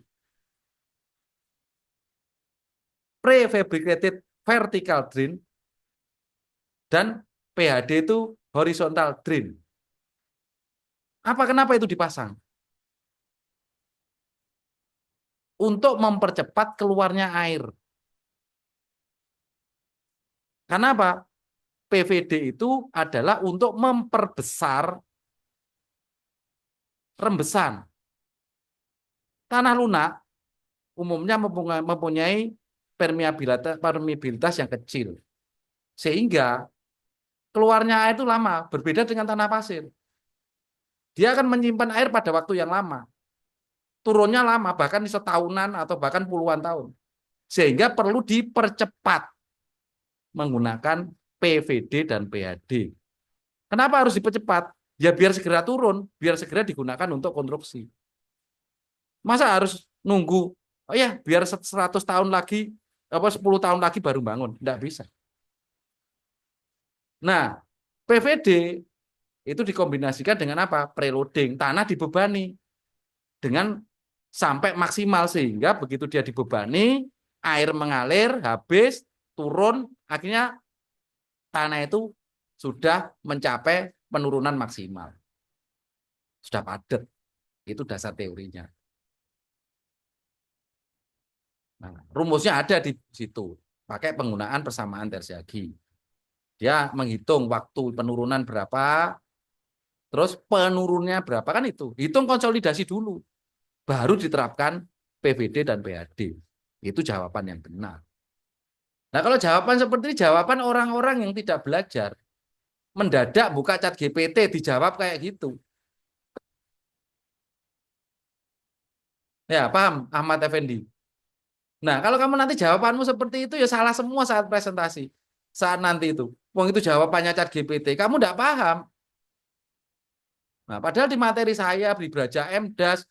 prefabricated vertical drain, dan PHD itu horizontal drain. Kenapa itu dipasang? Untuk mempercepat keluarnya air. Karena apa? PVD itu adalah untuk memperbesar rembesan. Tanah lunak umumnya mempunyai permeabilitas yang kecil. Sehingga keluarnya air itu lama, berbeda dengan tanah pasir. Dia akan menyimpan air pada waktu yang lama. Turunnya lama, bahkan setahunan atau bahkan puluhan tahun. Sehingga perlu dipercepat menggunakan PVD dan PHD. Kenapa harus dipercepat? Ya biar segera turun, biar segera digunakan untuk konstruksi. Masa harus nunggu, oh ya biar 100 tahun lagi, 10 tahun lagi baru bangun. Tidak bisa. Nah, PVD itu dikombinasikan dengan apa? Preloading. Tanah dibebani dengan sampai maksimal sehingga begitu dia dibebani, air mengalir, habis, turun, akhirnya tanah itu sudah mencapai penurunan maksimal. Sudah padat. Itu dasar teorinya. Nah, rumusnya ada di situ. Pakai penggunaan persamaan Terziagi. Dia menghitung waktu penurunan berapa, terus penurunnya berapa, kan itu. Hitung konsolidasi dulu. Baru diterapkan PVD dan PHD. Itu jawaban yang benar. Nah, kalau jawaban seperti ini, jawaban orang-orang yang tidak belajar. Mendadak buka chat GPT, dijawab kayak gitu. Ya, paham Ahmad Effendi? Nah, kalau kamu nanti jawabanmu seperti itu ya salah semua saat presentasi. Saat nanti itu. Wong itu jawabannya ChatGPT, kamu enggak paham. Nah, padahal di materi saya di Braja MDAS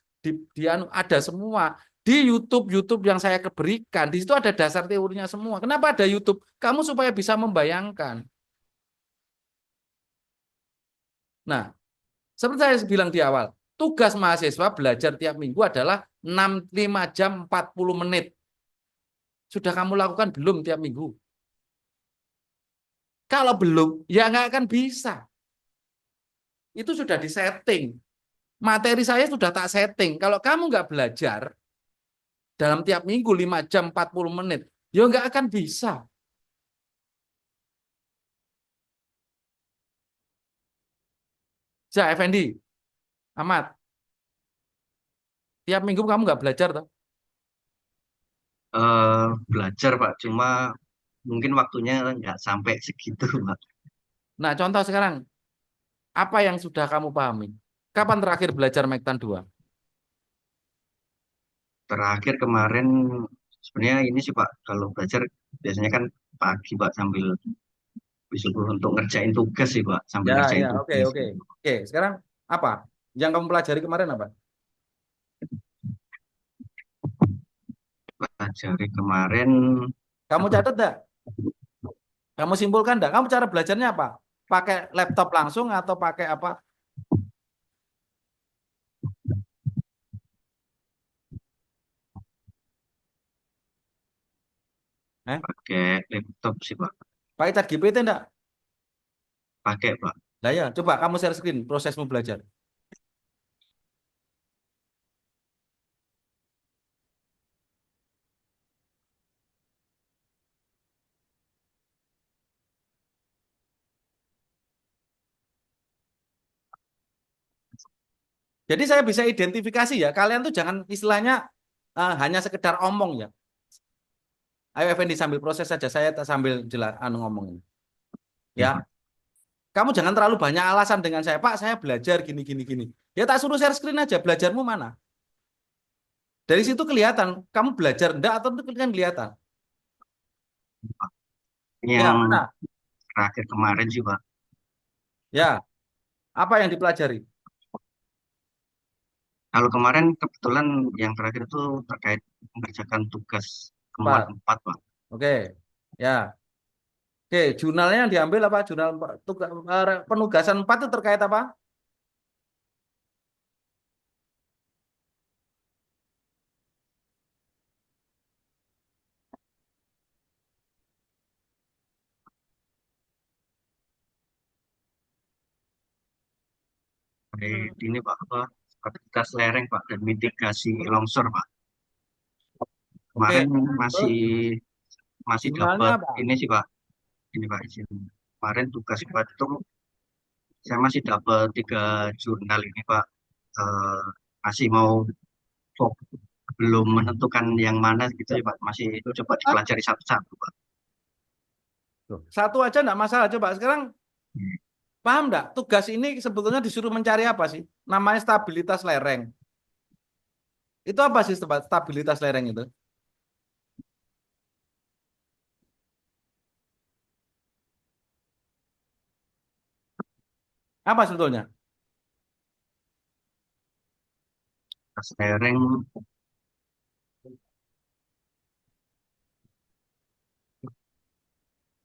ada semua. Di YouTube yang saya berikan, di situ ada dasar teorinya semua. Kenapa ada YouTube? Kamu supaya bisa membayangkan. Nah, seperti saya bilang di awal, tugas mahasiswa belajar tiap minggu adalah 5 jam 40 menit. Sudah kamu lakukan belum tiap minggu? Kalau belum, ya nggak akan bisa. Itu sudah disetting. Materi saya sudah tak setting. Kalau kamu nggak belajar dalam tiap minggu 5 jam 40 menit, ya nggak akan bisa. Ja, Effendi, Ahmad, tiap minggu kamu nggak belajar toh? Belajar Pak, cuma mungkin waktunya nggak sampai segitu Pak. Nah, contoh sekarang, apa yang sudah kamu pahami? Kapan terakhir belajar Mektan 2? Terakhir kemarin sebenarnya ini sih Pak, kalau belajar biasanya kan pagi Pak sambil disuruh untuk ngerjain tugas sih Pak, sambil Ya, ngerjain ya, oke, tugas. oke. Oke, sekarang apa? Yang kamu pelajari kemarin apa? Pelajari kemarin Kamu apa? catat enggak? Kamu simpulkan enggak? Kamu cara belajarnya apa? Pakai laptop langsung atau pakai apa? Eh? Pakai laptop sih Pak, Pakai ChatGPT enggak? pakai Pak. Nah ya, coba kamu share screen prosesmu belajar. Jadi saya bisa identifikasi ya, kalian tuh jangan istilahnya hanya sekedar omong ya. Ayo Effendi sambil proses saja, saya sambil jelas ngomongin. Ya Ya, Pak. kamu jangan terlalu banyak alasan dengan saya, Pak, saya belajar gini gini gini. Ya tak suruh share screen aja, belajarmu mana? Dari situ kelihatan kamu belajar enggak atau itu kan kelihatan. Ya, Yang mana? terakhir kemarin sih Pak. Ya, apa yang dipelajari? Kalau kemarin kebetulan yang terakhir itu terkait mengerjakan tugas kemuat Pak. 4 Pak. Oke. Ya. Oke, jurnalnya yang diambil apa? Jurnal penugasan 4 itu terkait apa? Ini Pak apa aktivitas lereng Pak dan mitigasi longsor Pak. Oke. Kemarin Terus masih masih jurnalnya dapat apa? ini sih Pak. Ini Pak izin. Kemarin tugas Pak itu saya masih dapat 3 jurnal ini Pak. Eh, masih mau fokus, belum menentukan yang mana gitu ya Pak. Masih coba dipelajari satu-satu Pak. Tuh, satu aja enggak masalah. Coba sekarang paham enggak? Tugas ini sebetulnya disuruh mencari apa sih? Namanya stabilitas lereng. Itu apa sih stabilitas lereng itu? Apa sebetulnya? Pas lereng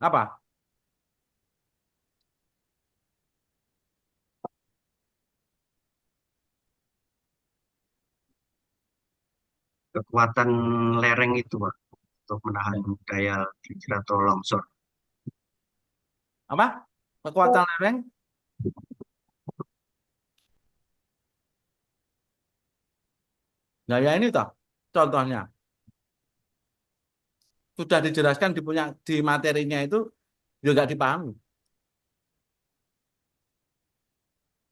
Apa? kekuatan lereng itu Pak untuk menahan daya gejolak atau longsor. Apa? Kekuatan lereng? Nah, ya ini toh contohnya. Sudah dijelaskan di materinya itu juga dipahami.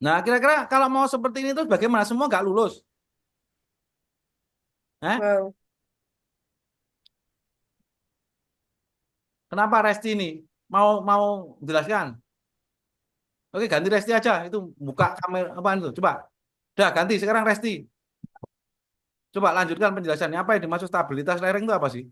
Nah, kira-kira kalau mau seperti ini terus bagaimana? Semua nggak lulus? Eh? Kenapa Resti ini? Mau mau jelaskan? Oke, ganti Resti aja. Itu buka kamera apa itu? Coba. Udah ganti sekarang Resti. Coba lanjutkan penjelasannya. Apa yang dimaksud stabilitas lereng itu apa sih?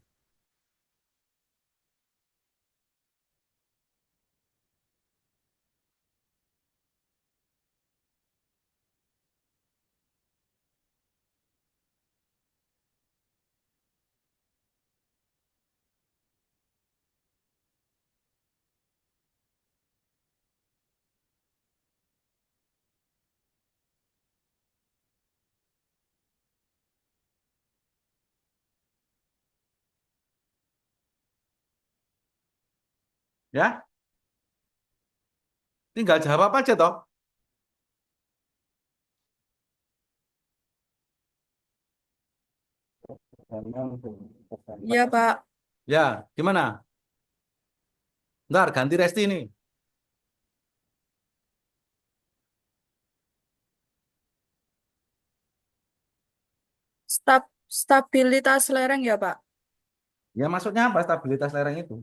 Ya, tinggal jawab aja toh. Ya, Pak. Ya, gimana? Ntar ganti Resti nih. Stabilitas lereng ya, Pak. Ya maksudnya apa stabilitas lereng itu?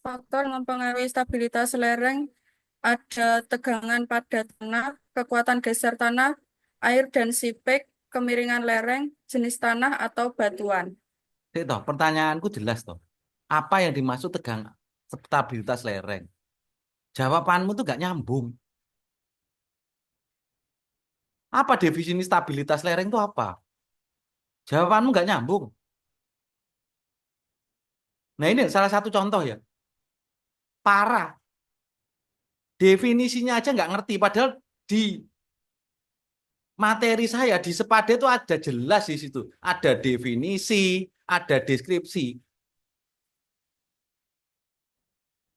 Faktor yang mempengaruhi stabilitas lereng ada tegangan pada tanah, kekuatan geser tanah, air dan sipek, kemiringan lereng, jenis tanah atau batuan. Sik toh, pertanyaanku jelas toh. Apa yang dimaksud tegang stabilitas lereng? Jawabanmu tuh gak nyambung. Apa definisi stabilitas lereng itu apa? Jawabanmu gak nyambung. Nah ini salah satu contoh ya. Parah. Definisinya aja nggak ngerti. Padahal di materi saya di Sepade itu ada jelas di situ. Ada definisi, ada deskripsi.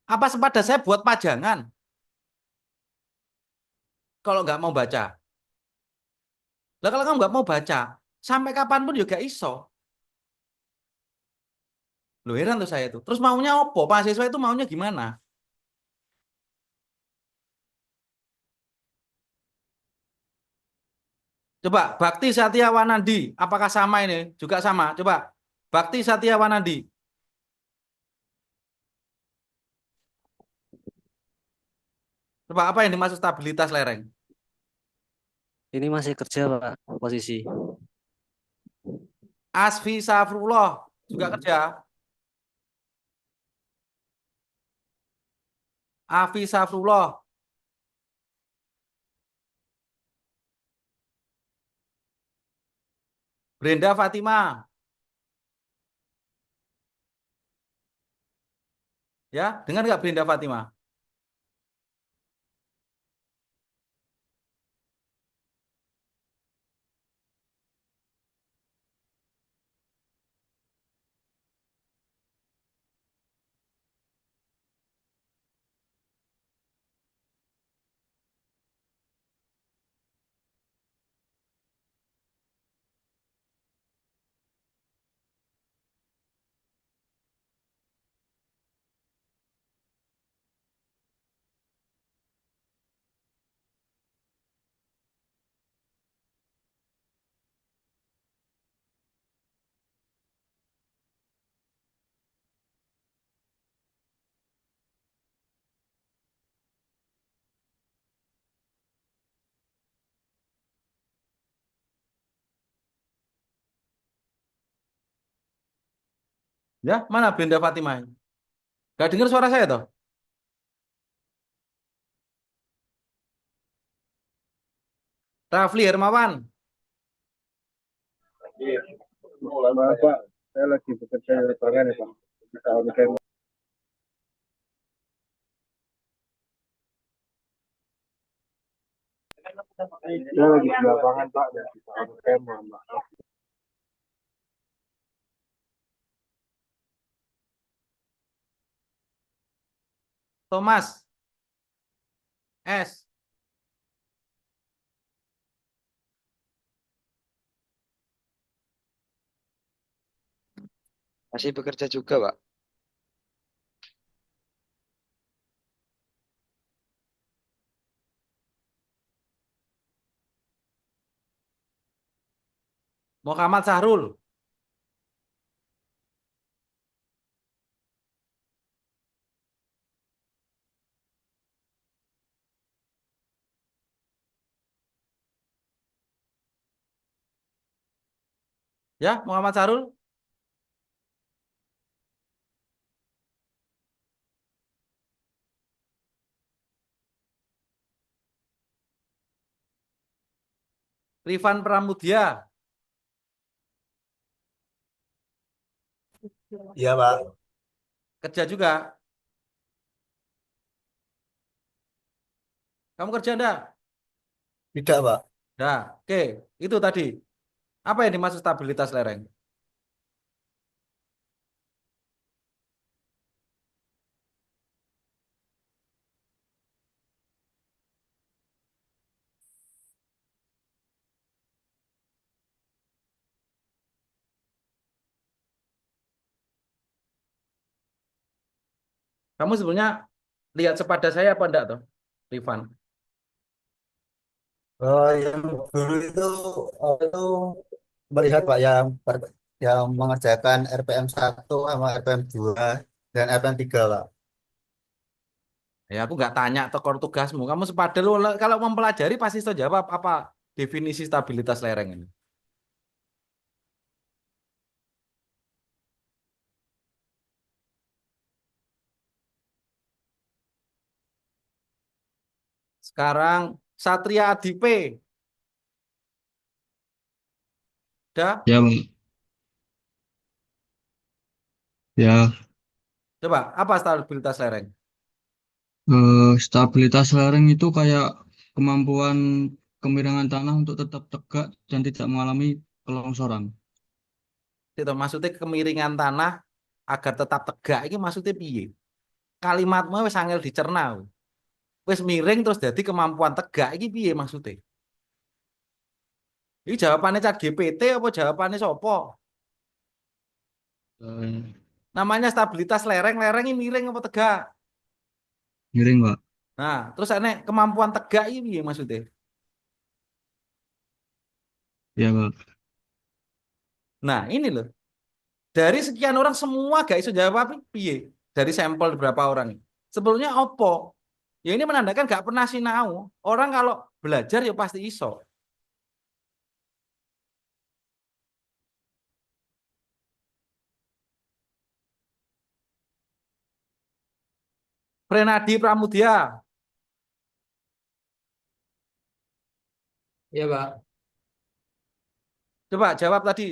Apa Sepeda saya buat pajangan kalau nggak mau baca? Lah kalau kamu nggak mau baca, sampai kapanpun juga iso. Loh heran tuh saya tuh. Terus maunya opo? Mahasiswa itu maunya gimana? Coba Bakti Satya Wanandi, apakah sama ini? Juga sama. Coba Bakti Satya Wanandi. Coba apa yang dimaksud stabilitas lereng? Ini masih kerja, Pak, posisi. Asfi Safrullah juga kerja. Afi Safrullah, Brenda Fatima, ya, dengar nggak Brenda Fatima? Ya, mana Brenda Fatima? Gak dengar suara saya toh? Rafli Hermawan, Pak, saya lagi bekerja di lapangan ya Pak. Saya lagi di lapangan Pak, dan bisa mohon maaf. Thomas, S, Masih bekerja juga, Pak. Muhammad Sahrul. Ya, Muhammad Sahrul. Rifan Pramudia. Iya, Pak. Kerja juga. Kamu kerja enggak? Tidak, Pak. Nah, oke. Itu tadi. Apa yang dimaksud stabilitas lereng? Kamu sebenarnya lihat sepada saya apa enggak toh, Rifan? Oh, yang dulu itu melihat Pak yang mengerjakan RPM 1 sama RPM 2 dan RPM 3, Pak. Ya, aku nggak tanya tekor tugasmu. Kamu sepada lu kalau mempelajari pasti bisa jawab apa definisi stabilitas lereng ini. Sekarang Satria Adipe. Udah? Ya, Bang. Ya, Coba, apa stabilitas lereng? stabilitas lereng itu kayak kemampuan kemiringan tanah untuk tetap tegak dan tidak mengalami kelongsoran. Itu maksudnya kemiringan tanah agar tetap tegak. Ini maksudnya piye? Kalimatmu wis angel dicerna. Wis miring terus jadi kemampuan tegak. Ini piye maksudnya? Ini jawabannya Chat GPT apa jawabannya sopo? Eh, Namanya stabilitas lereng. Lereng ini miring apa tegak? Miring, Pak. Nah, terus aneh kemampuan tegak ini piye maksudnya? Ya, Pak. Nah, ini loh. Dari sekian orang semua gak iso jawab apa piye? Dari sampel berapa orang ini? Sebelumnya opo? Ya ini menandakan gak pernah sinau. Orang kalau belajar ya pasti iso. Prenadi Pramudia. Ya, Pak. Coba jawab tadi.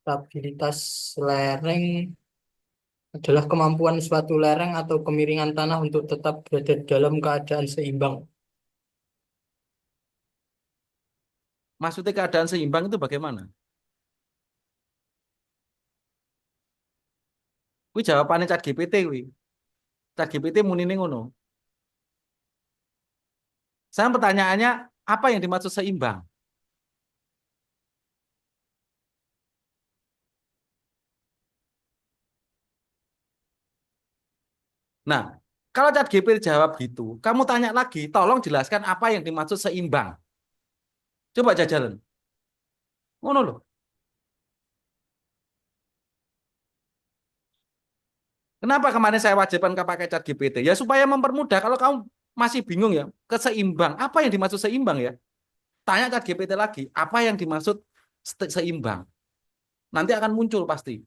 Stabilitas lereng adalah kemampuan suatu lereng atau kemiringan tanah untuk tetap berada dalam keadaan seimbang. Maksudnya keadaan seimbang itu bagaimana? Kuwi jawabannya Chat GPT kuwi. Chat GPT muni ning ngono. Saya pertanyaannya apa yang dimaksud seimbang? Nah, kalau Chat GPT jawab gitu, kamu tanya lagi, tolong jelaskan apa yang dimaksud seimbang. Coba jajalan. Ngono loh. Kenapa kemarin saya wajibkan ke pakai Chat GPT? Ya supaya mempermudah kalau kamu masih bingung ya, keseimbang. Apa yang dimaksud seimbang ya? Tanya Chat GPT lagi, apa yang dimaksud seimbang? Nanti akan muncul pasti.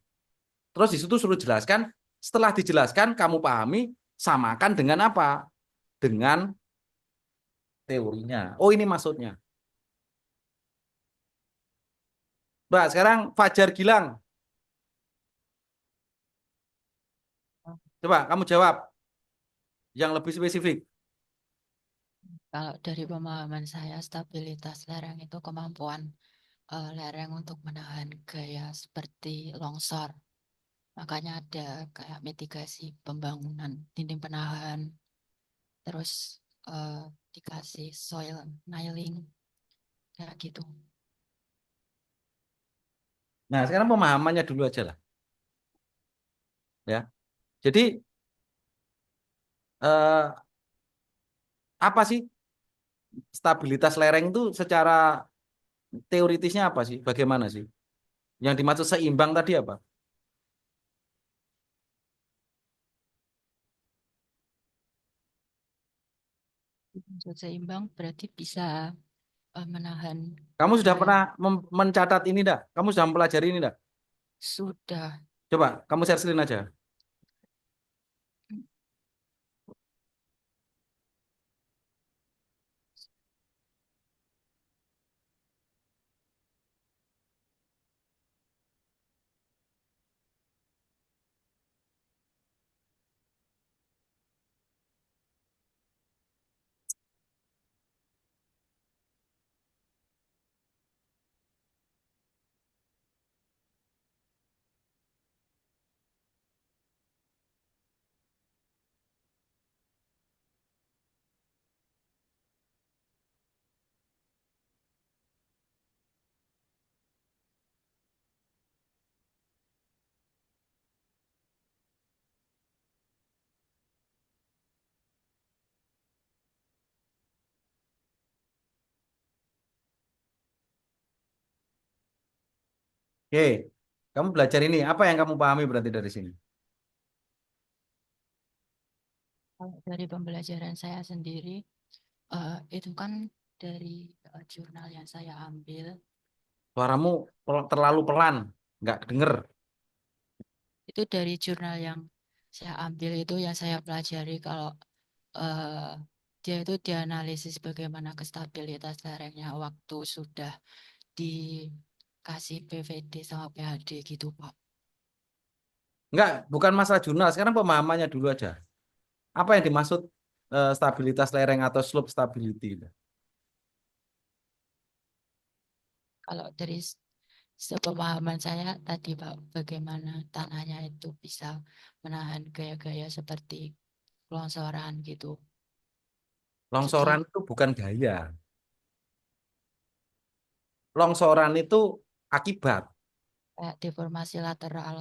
Terus di situ suruh jelaskan, setelah dijelaskan kamu pahami, samakan dengan apa? Dengan teorinya. Oh, ini maksudnya. Mbak, sekarang Fajar Gilang. Coba kamu jawab yang lebih spesifik. Kalau dari pemahaman saya, stabilitas lereng itu kemampuan lereng untuk menahan gaya seperti longsor. Makanya ada kayak mitigasi pembangunan dinding penahan, terus eh, dikasih soil nailing, kayak gitu. Nah, sekarang pemahamannya dulu aja lah. Ya. Jadi eh, apa sih stabilitas lereng itu secara teoritisnya apa sih? Bagaimana sih? Yang dimaksud seimbang tadi apa? Maksud seimbang berarti bisa menahan Kamu sudah gaya. pernah mencatat ini dah? Kamu sudah mempelajari ini dah? Sudah. Coba kamu share screen aja. Oke, kamu belajar ini. Apa yang kamu pahami berarti dari sini? Kalau dari pembelajaran saya sendiri, itu kan dari jurnal yang saya ambil. Suaramu terlalu pelan, nggak denger. Itu dari jurnal yang saya ambil itu yang saya pelajari kalau eh, dia itu dianalisis bagaimana kestabilitas lerengnya waktu sudah dikasih PVD sama PHD gitu, Pak. Nggak, bukan masalah jurnal. Sekarang pemahamannya dulu aja. Apa yang dimaksud stabilitas lereng atau slope stability? Kalau dari sepemahaman saya tadi, Pak, bagaimana tanahnya itu bisa menahan gaya-gaya seperti longsoran gitu. Longsoran Jadi itu bukan gaya. Longsoran itu akibat. kayak deformasi lateral,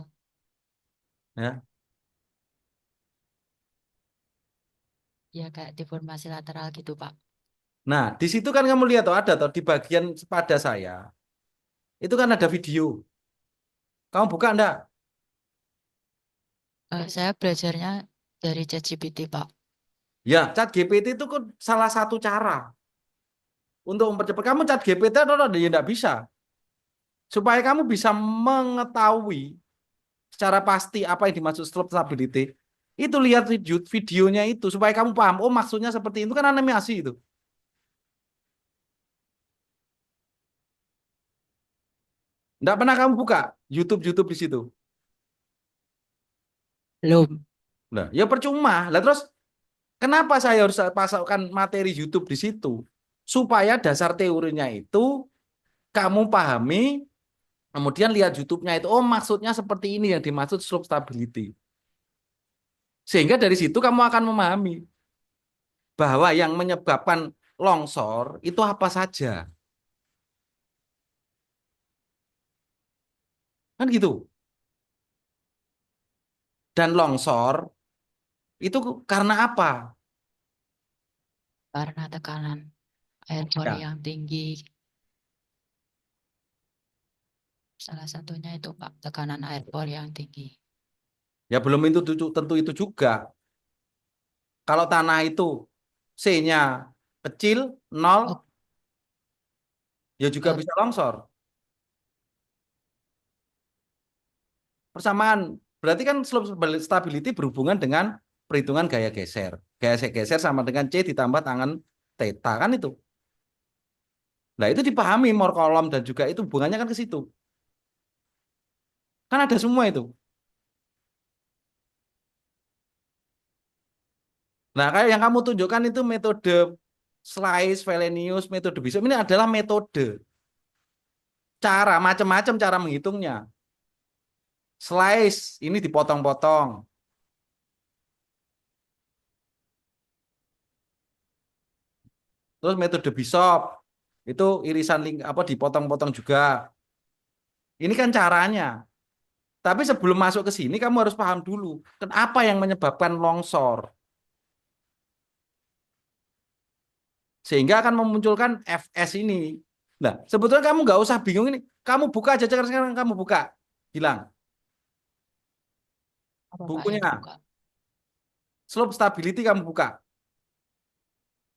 Ya. ya kayak deformasi lateral gitu, Pak. Nah, di situ kan kamu lihat tuh ada tuh di bagian pada saya. Itu kan ada video. Kamu buka enggak? Saya belajarnya dari ChatGPT, Pak. Ya, Chat GPT itu kan salah satu cara untuk mempercepat. Kamu Chat GPT atau ya enggak bisa. Supaya kamu bisa mengetahui secara pasti apa yang dimaksud slope stability. Itu lihat videonya itu supaya kamu paham. Oh, maksudnya seperti itu kan animasi itu. Enggak pernah kamu buka YouTube di situ. Belum. Nah, ya percuma. Lah terus kenapa saya harus pasangkan materi YouTube di situ? Supaya dasar teorinya itu kamu pahami, kemudian lihat YouTube-nya itu, oh maksudnya seperti ini yang dimaksud slope stability. Sehingga dari situ kamu akan memahami bahwa yang menyebabkan longsor itu apa saja. Kan gitu. Dan longsor itu karena apa? Karena tekanan air pori Ya, yang tinggi. Salah satunya itu, Pak, tekanan air pori yang tinggi. ya belum itu tentu itu juga. Kalau tanah itu C-nya kecil, nol, Oh, ya juga eh, bisa longsor. Persamaan. Berarti kan slope stability berhubungan dengan perhitungan gaya geser. Gaya geser sama dengan C ditambah tangan theta kan itu. Nah, itu dipahami more kolom dan juga itu hubungannya kan ke situ. Kan ada semua itu. Nah, kayak yang kamu tunjukkan itu metode Slice, Wellenius, metode Bishop ini adalah metode. Cara macam-macam cara menghitungnya. Slice ini dipotong-potong. Terus metode Bishop itu irisan link apa dipotong-potong juga. Ini kan caranya. Tapi sebelum masuk ke sini kamu harus paham dulu, kenapa yang menyebabkan longsor. Sehingga akan memunculkan FS ini. Nah, sebetulnya kamu nggak usah bingung ini. Kamu buka aja sekarang kamu buka. Hilang. Apa Pak yang Bukunya. buka? Slope stability kamu buka.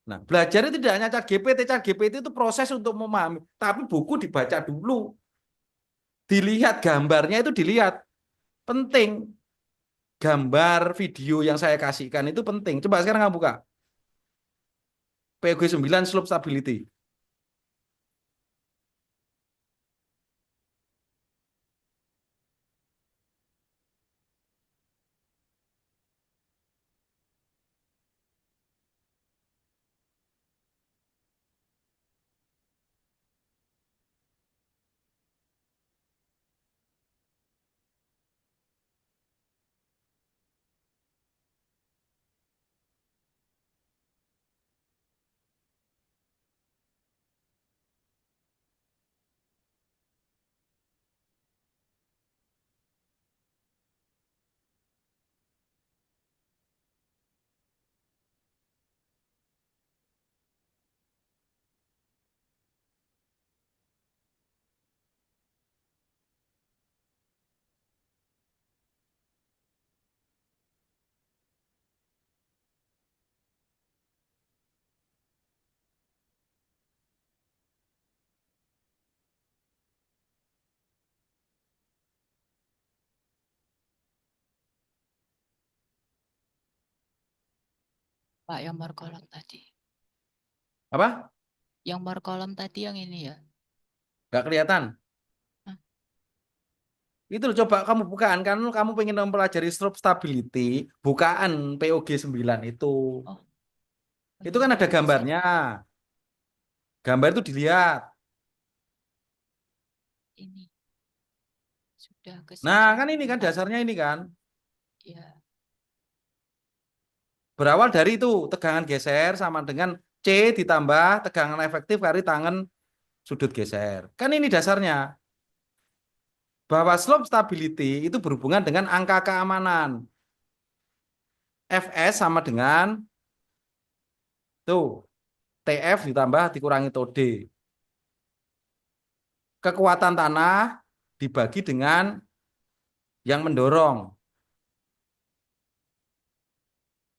Nah, belajar itu tidak hanya ChatGPT. ChatGPT itu proses untuk memahami. Tapi buku dibaca dulu. Dilihat gambarnya itu dilihat. Penting. Gambar, video yang saya kasihkan itu penting. Coba sekarang kamu buka. POG 9 slope stability. Pak yang berkolom tadi. Apa? Yang berkolom tadi yang ini ya. Nggak kelihatan. Hah? Itu loh, coba kamu bukaan. Kan kamu pengen mempelajari slope stability. Bukaan POG 9 itu. Oh, Itu kan ada ini gambarnya. Gambar itu dilihat. ini sudah ke Nah, situ kan ini kan Pak. dasarnya ini kan. Ya, Berawal dari itu, tegangan geser sama dengan C ditambah tegangan efektif kali tangan sudut geser. Kan ini dasarnya. Bahwa slope stability itu berhubungan dengan angka keamanan. Fs sama dengan tuh TF ditambah dikurangi TOD. Kekuatan tanah dibagi dengan yang mendorong.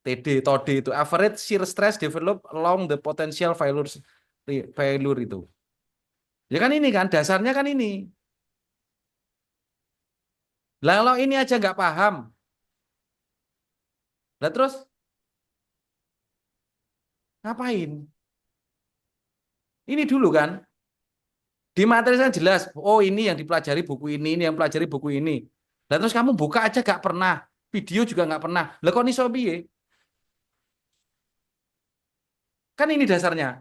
TD, TOD itu average shear stress develop along the potential failure itu. Ya kan ini kan dasarnya kan ini. Lah kalau ini aja nggak paham. Lah terus ngapain? Ini dulu kan. Di materi saya jelas, oh ini yang dipelajari buku ini yang pelajari buku ini. Lah terus kamu buka aja nggak pernah. Video juga nggak pernah. Lah kok iso piye? Kan ini dasarnya.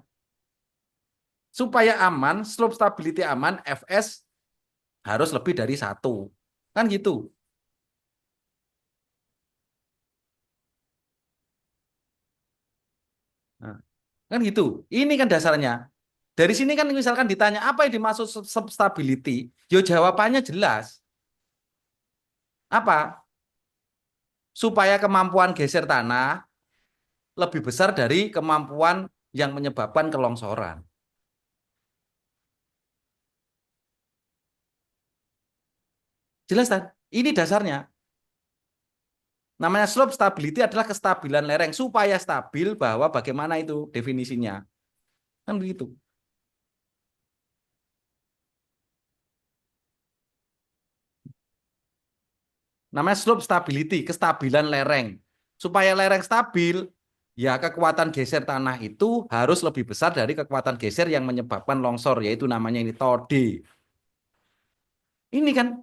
Supaya aman, slope stability aman, Fs harus lebih dari 1. Kan gitu. Nah, kan gitu. Ini kan dasarnya. Dari sini kan misalkan ditanya apa yang dimaksud stability, yo jawabannya jelas. Apa? Supaya kemampuan geser tanah lebih besar dari kemampuan yang menyebabkan kelongsoran. Jelas kan? Ini dasarnya. Namanya slope stability adalah kestabilan lereng supaya stabil bahwa bagaimana itu definisinya. Kan begitu. Namanya slope stability, kestabilan lereng. Supaya lereng stabil, ya kekuatan geser tanah itu harus lebih besar dari kekuatan geser yang menyebabkan longsor, yaitu namanya ini TOD. Ini kan,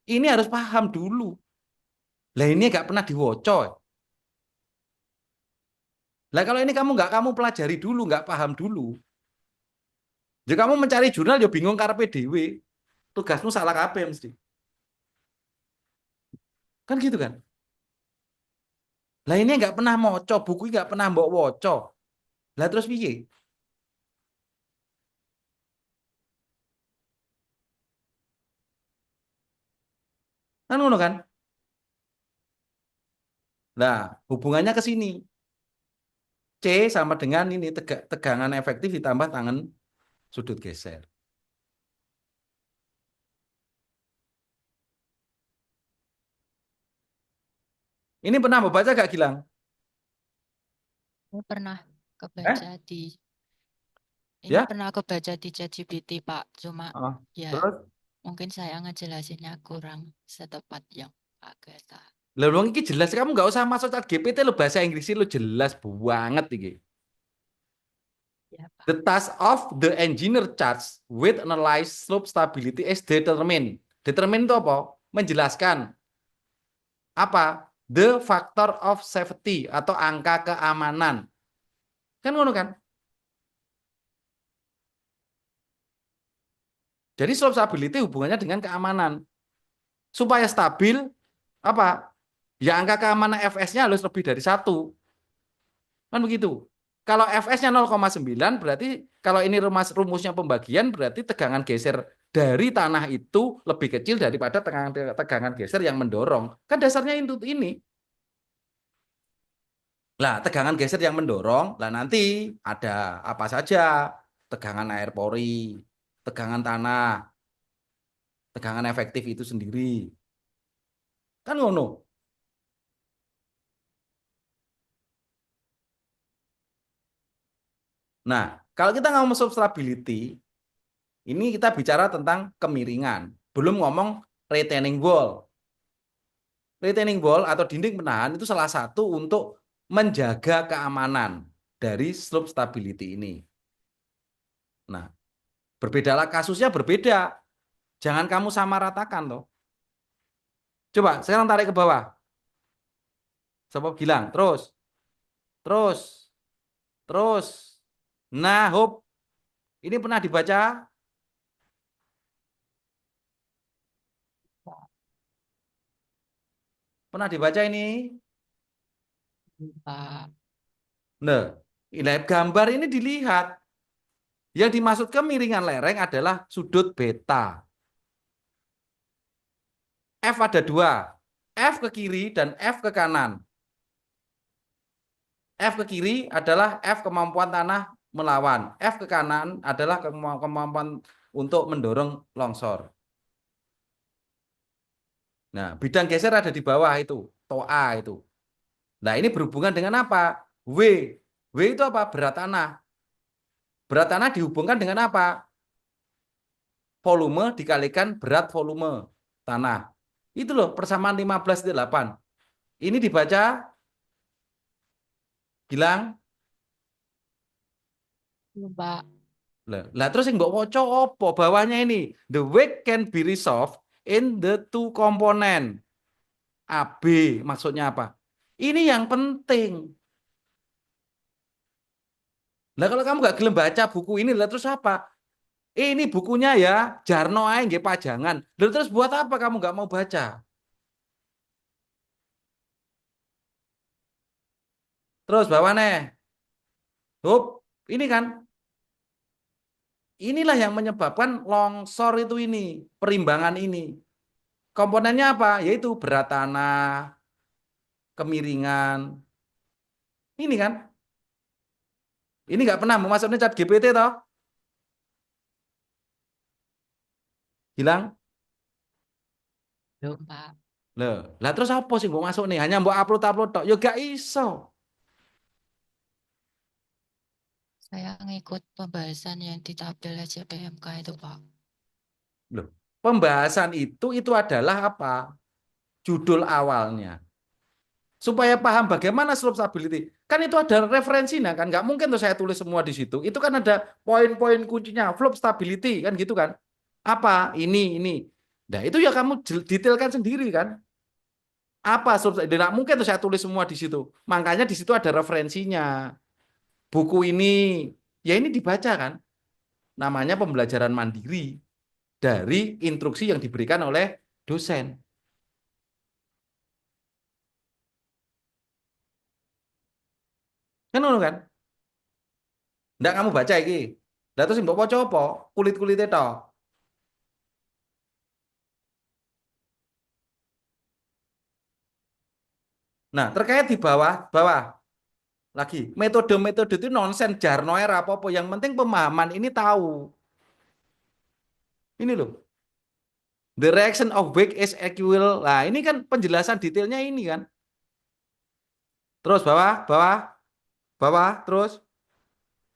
ini harus paham dulu. Lah ini nggak pernah diwoco. Lah kalau ini kamu pelajari dulu, nggak paham dulu. Ya kamu mencari jurnal ya bingung karepe dhewe. Tugasmu salah kabeh mesti. Kan gitu kan? Lah ini nggak pernah moco, buku nggak pernah mbok woco. Lah terus piye? Kan ngono kan? Nah, hubungannya ke sini. C sama dengan ini tegangan efektif ditambah tangan sudut geser. Ini pernah membaca gak Gilang? Ini pernah Eh? kebaca di ini Ya? pernah kebaca di ChatGPT, Pak. Cuma Oh, ya terus? mungkin saya ngejelasinnya kurang setepat yang Pak Gata. Lah wong iki jelas kamu nggak usah masuk chat GPT lo bahasa Inggris lo jelas banget iki. Ya, Pak. The task of the engineer charged with analyze slope stability is determine. Determine itu apa? Menjelaskan apa? The factor of safety atau angka keamanan. Kan ngono kan? Jadi slope stability hubungannya dengan keamanan. Supaya stabil apa? Ya angka keamanan Fs-nya harus lebih dari 1. Kan begitu. Kalau Fs-nya 0,9 berarti kalau ini rumusnya pembagian berarti tegangan geser dari tanah itu lebih kecil daripada tegangan geser yang mendorong. Kan dasarnya itu ini. Lah, tegangan geser yang mendorong, lah nanti ada apa saja? Tegangan air pori, tegangan tanah, tegangan efektif itu sendiri. Kan ngono. Nah, kalau kita ngomong substability, ini kita bicara tentang kemiringan. Belum ngomong retaining wall. Retaining wall atau dinding penahan itu salah satu untuk menjaga keamanan dari slope stability ini. Nah, berbedalah kasusnya berbeda. Jangan kamu samaratakan toh. Coba sekarang tarik ke bawah. Coba bilang terus, terus, terus. Nah, Hop, ini pernah dibaca? Pernah dibaca ini? Pak. Nah, gambar ini dilihat. Yang dimaksud kemiringan lereng adalah sudut beta. F ada 2. F ke kiri dan F ke kanan. F ke kiri adalah F kemampuan tanah melawan. F ke kanan adalah kemampuan untuk mendorong longsor. Nah, bidang geser ada di bawah itu, TOA itu. Nah, ini berhubungan dengan apa? W. W itu apa? Berat tanah. Berat tanah dihubungkan dengan apa? Volume dikalikan berat volume tanah. Itu loh persamaan 15:8. Ini dibaca bilang Pak. lah terus yang mbok waca apa bawahnya ini? The weight can be resolved in the two component. AB maksudnya apa? Ini yang penting. Lah kalau kamu nggak gelem baca buku ini, lah terus apa? Ini bukunya ya, Jarno ae nggih pajangan. Lah terus buat apa kamu nggak mau baca? Terus bawah nih. Hup, ini kan inilah yang menyebabkan longsor itu ini, perimbangan ini. Komponennya apa? Yaitu berat tanah, kemiringan. Ini kan. Ini nggak pernah mau masuk chat GPT toh? Hilang? Yuk, Pak. Loh, lah terus apa sih mau masuk nih? Hanya mau upload tok. Ya gak iso. Saya ngikut pembahasan yang di tabel SJPMK itu, Pak. Loh, pembahasan itu adalah apa? Judul awalnya. Supaya paham bagaimana slope stability. Kan itu ada referensinya kan. Nggak mungkin tuh saya tulis semua di situ. Itu kan ada poin-poin kuncinya. Slope stability kan gitu kan. Apa? Ini. Nah itu ya kamu detailkan sendiri kan. Apa slope stability? Nggak mungkin tuh saya tulis semua di situ. Makanya di situ ada referensinya. Buku ini. Ya ini dibaca kan. Namanya pembelajaran mandiri. Dari instruksi yang diberikan oleh dosen. Kan ngono kan? Ndak kamu baca iki. Lah terus mbok waca apa? Kulit-kulite tok. Nah, terkait di bawah, bawah. lagi. Metode-metode itu nonsen, jarno era apa-apa. Yang penting pemahaman ini tahu. Ini loh. The reaction of wake is equal. Nah, ini kan penjelasan detailnya ini kan. Terus bawah, bawah, bawah, terus.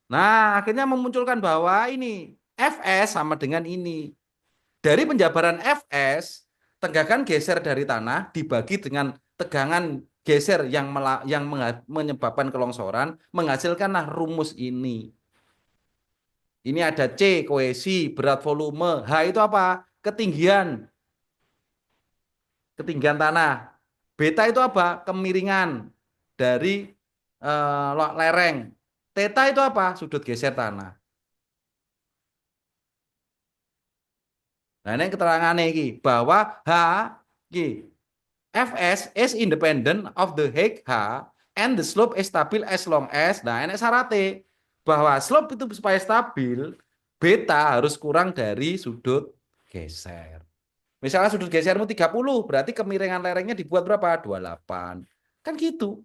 Nah, akhirnya memunculkan bahwa ini Fs sama dengan ini. Dari penjabaran Fs, tegangan geser dari tanah dibagi dengan tegangan geser yang menyebabkan kelongsoran, menghasilkanlah rumus ini. Ini ada C, kohesi, berat volume. H itu apa? Ketinggian. Ketinggian tanah. Beta itu apa? Kemiringan dari lereng. Theta itu apa? Sudut geser tanah. Nah, ini keterangannya ini bahwa H iki Fs is independent of the height H and the slope is stabil as long as. Nah, ini syaratnya bahwa slope itu supaya stabil, beta harus kurang dari sudut geser. Misalnya sudut gesermu 30, berarti kemiringan lerengnya dibuat berapa? 28. Kan gitu.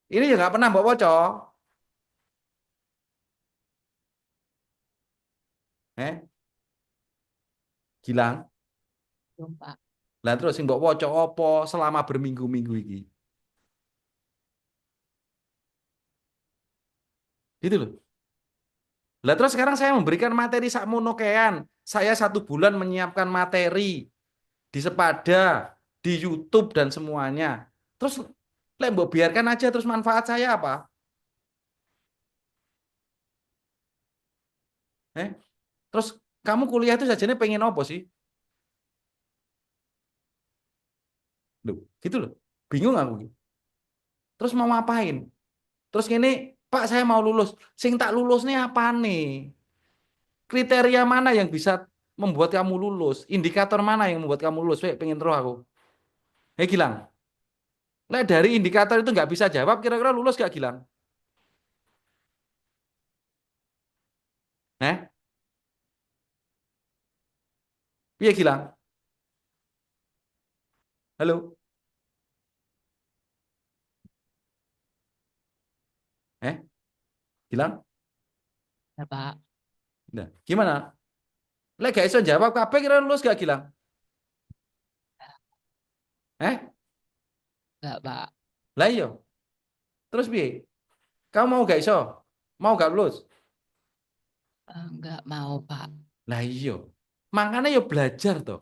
Ini ya nggak pernah mbok waca. Gilang. Belum, Pak. Lah terus sing mbok waca apa selama berminggu-minggu iki? Gitu loh. Lah terus sekarang saya memberikan materi sakmono kean. Saya 1 bulan menyiapkan materi di Sepada, di YouTube dan semuanya. Terus lek mbok biarkan aja terus manfaat saya apa? Terus kamu kuliah itu sajane pengen apa sih? Loh, gitu loh. Bingung aku. Terus mau ngapain? Terus gini, Pak saya mau lulus. Sing tak lulus nih apa nih? Kriteria mana yang bisa membuat kamu lulus? Indikator mana yang membuat kamu lulus? Weh, pengen terus aku. Gilang. Lah dari indikator itu nggak bisa jawab, kira-kira lulus gak Gilang? Iya Gilang. Halo. Gilang. Ya, Pak. Nah, gimana? Lah gak iso jawab kabeh kira lulus gak Gilang? Enggak, Pak. Lah iya. Terus piye? Kamu mau gak iso? Mau gak lulus? Enggak mau, Pak. Lah iya. Makanya ya belajar toh.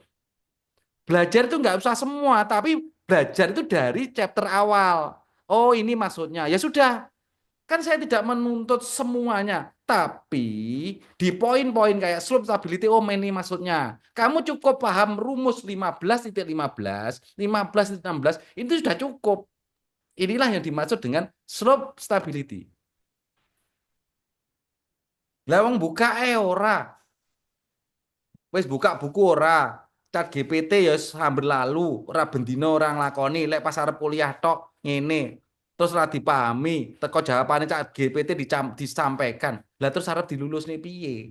Belajar itu nggak usah semua, tapi belajar itu dari chapter awal. Oh ini maksudnya. Ya sudah, kan saya tidak menuntut semuanya. Tapi di poin-poin kayak slope stability, oh ini maksudnya. Kamu cukup paham rumus 15.15, 15.16, itu sudah cukup. Inilah yang dimaksud dengan slope stability. Lawang buka ora. Wis buka buku ora. Chat GPT ya hampir lalu, ora bendino orang lakoni, lek pas arep kuliah tok ngene. Terus ora dipahami, teko jawabane Chat GPT disampaikan. Lah terus arep dilulus nih piye?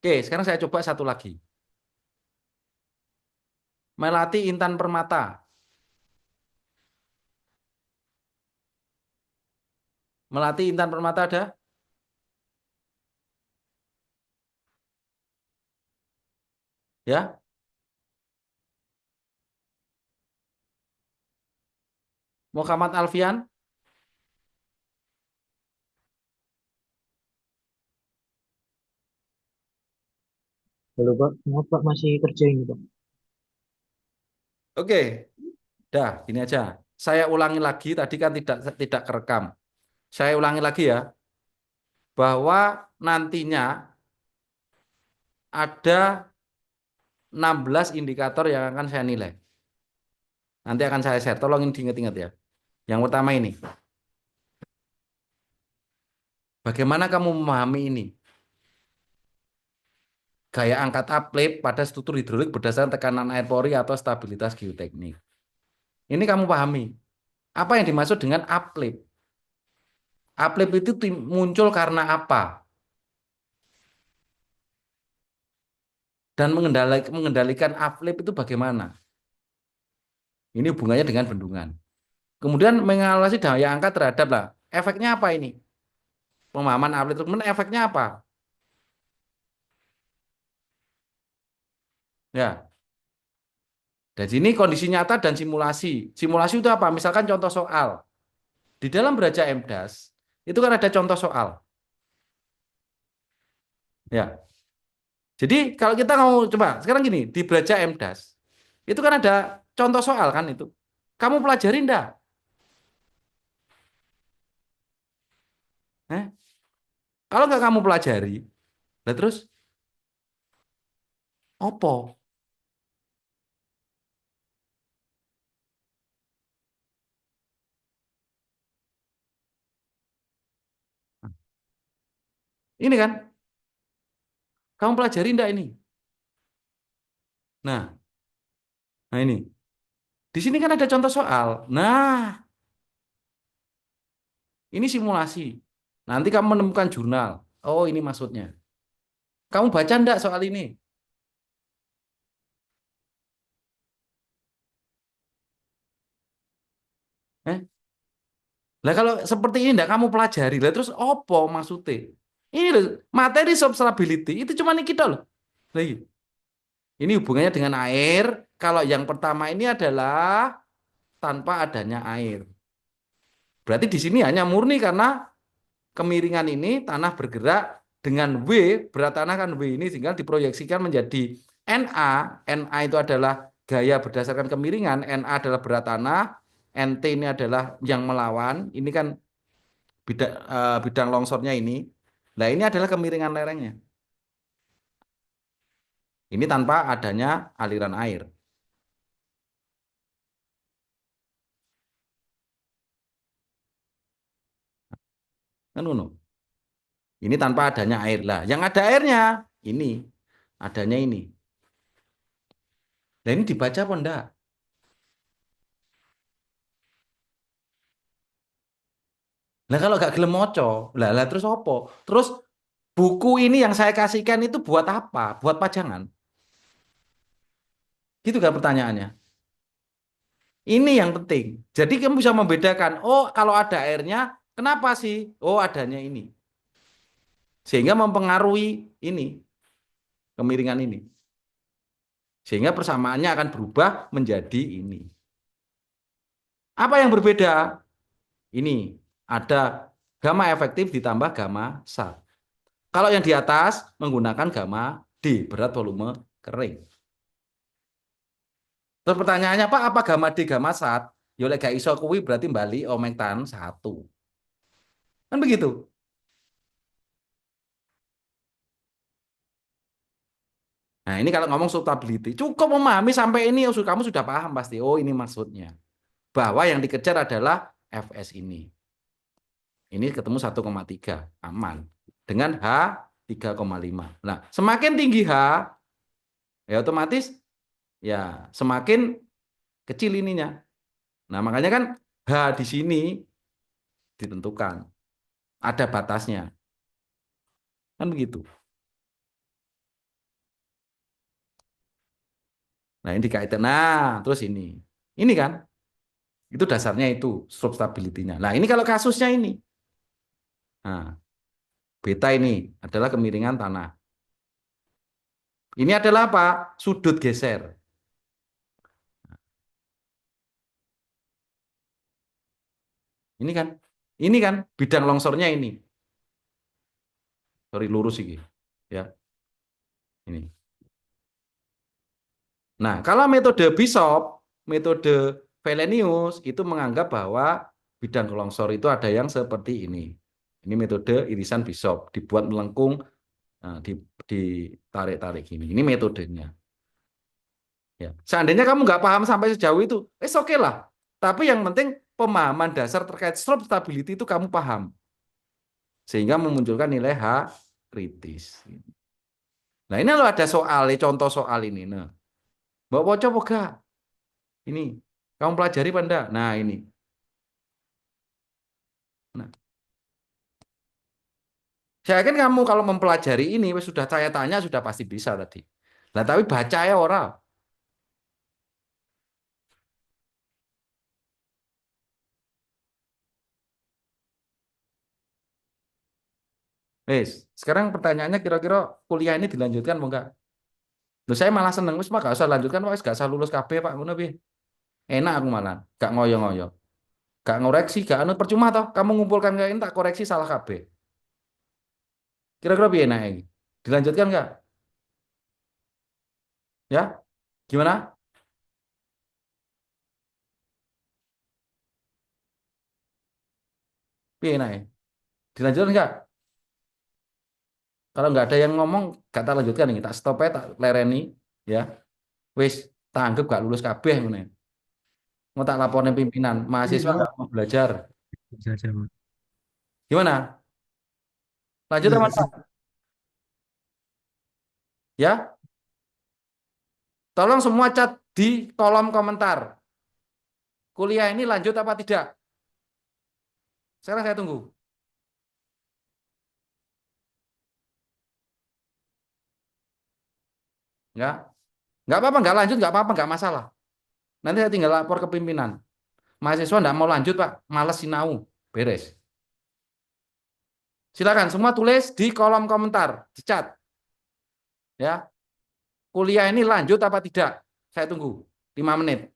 Oke, sekarang saya coba satu lagi. Melati Intan Permata. Melati Intan Permata ada? Ya? Muhammad Alfian? Halo Pak, maaf Pak masih kerja ini Pak. Oke. Dah, gini aja. Saya ulangi lagi, tadi kan tidak kerekam. Saya ulangi lagi ya. Bahwa nantinya ada 16 indikator yang akan saya nilai. Nanti akan saya share. Tolong diingat-ingat ya. Yang pertama ini. Bagaimana kamu memahami ini? Gaya angkat uplift pada struktur hidrolik berdasarkan tekanan air pori atau stabilitas geoteknik. Ini kamu pahami. Apa yang dimaksud dengan uplift? Uplift itu muncul karena apa? Dan mengendalikan uplift itu bagaimana? Ini hubungannya dengan bendungan. Kemudian mengalasi daya angkat terhadap lah. Efeknya apa ini? Pemahaman uplift. Kemudian efeknya apa? Ya, dari sini kondisi nyata dan simulasi. Simulasi itu apa? Misalkan contoh soal. Di dalam beraja MDAS, itu kan ada contoh soal. Ya, jadi kalau kita mau coba, sekarang gini, di beraja MDAS, itu kan ada contoh soal kan itu. Kamu pelajari enggak? Eh? Kalau nggak kamu pelajari, lah terus opo? Ini kan, kamu pelajari enggak ini? Nah, nah ini. Di sini kan ada contoh soal. Nah, ini simulasi. Nanti kamu menemukan jurnal. Oh, ini maksudnya. Kamu baca enggak soal ini? Eh? Lah kalau seperti ini enggak kamu pelajari, lah terus opo maksudnya? Ini loh, materi substability itu cuma ini kita loh. Lagi. Ini hubungannya dengan air. Kalau yang pertama ini adalah tanpa adanya air. Berarti di sini hanya murni karena kemiringan ini tanah bergerak dengan W, berat tanah kan W ini sehingga diproyeksikan menjadi NA. NA itu adalah gaya berdasarkan kemiringan, NA adalah berat tanah, NT ini adalah yang melawan. Ini kan bidang longsornya ini. Nah, ini adalah kemiringan lerengnya. Ini tanpa adanya aliran air. Kan ngono. Ini tanpa adanya air lah. Yang ada airnya ini, adanya ini. Nah, ini dibaca apa enggak? Nah, kalau nggak gelem moco, lah terus apa? Terus buku ini yang saya kasihkan itu buat apa? Buat pajangan. Gitu kan pertanyaannya. Ini yang penting. Jadi kamu bisa membedakan, oh kalau ada airnya, kenapa sih? Oh adanya ini. Sehingga mempengaruhi ini, kemiringan ini. Sehingga persamaannya akan berubah menjadi ini. Apa yang berbeda? Ini ada gamma efektif ditambah gamma sat. Kalau yang di atas menggunakan gamma D, berat volume kering. Terus pertanyaannya, Pak, apa gamma D gamma sat? Ya oleh gak iso kuwi berarti bali omektan 1. Kan begitu. Nah, ini kalau ngomong suitability, cukup memahami sampai ini kamu sudah paham pasti. Oh, ini maksudnya. Bahwa yang dikejar adalah Fs ini. Ini ketemu 1,3, aman. Dengan H 3,5. Nah, semakin tinggi H, ya otomatis ya semakin kecil ininya. Nah, makanya kan H di sini ditentukan. Ada batasnya. Kan begitu. Nah, ini dikaitkan. Nah, terus ini. Ini kan, itu dasarnya itu, slope stability-nya. Nah, ini kalau kasusnya ini. Nah, beta ini adalah kemiringan tanah. Ini adalah apa? Sudut geser. Ini kan bidang longsornya ini. Sorry, lurus ini. Ya, ini. Nah, kalau metode Bishop, metode Felenius itu menganggap bahwa bidang longsor itu ada yang seperti ini. Ini metode irisan Bishop, dibuat melengkung, nah, ditarik-tarik ini. Ini metodenya. Ya. Seandainya kamu nggak paham sampai sejauh itu, oke lah. Tapi yang penting pemahaman dasar terkait slope stability itu kamu paham. Sehingga memunculkan nilai H kritis. Nah ini loh ada soal, contoh soal ini. Nah, Mbak coba gak? Ini, kamu pelajari apa enggak? Nah ini. Nah, saya yakin kamu kalau mempelajari ini, sudah saya tanya, sudah pasti bisa tadi. Lah tapi baca ya ora. Sekarang pertanyaannya kira-kira kuliah ini dilanjutkan mau enggak? Loh saya malah seneng wis mah gak usah lanjutkan wis gak usah lulus KB Pak ngono piye. Enak aku malah, gak ngoyo-ngoyo. Gak ngoreksi, gak anu percuma toh kamu ngumpulkan kayak ini tak koreksi salah KB. Kira-kira piye enak ini? Dilanjutkan enggak? Ya? Gimana? Piye enak ya? Dilanjutkan enggak? Kalau nggak ada yang ngomong, gak tak lanjutkan ini, tak stop aja, tak lereni, ya, wis, tak anggap gak lulus kabeh, ngene. Mau tak laporin pimpinan, mahasiswa nggak mau belajar, Bisa aja, Pak. gimana? Lanjut Iya, teman-teman, ya, tolong semua cat di kolom komentar, kuliah ini lanjut apa tidak? Sekarang saya tunggu, ya, nggak apa-apa, nggak lanjut, nggak apa-apa, nggak masalah. Nanti saya tinggal lapor ke pimpinan. Mahasiswa nggak mau lanjut, Pak, males sinau, beres. Silakan semua tulis di kolom komentar, di chat, ya. Kuliah ini lanjut apa tidak? Saya tunggu 5 menit.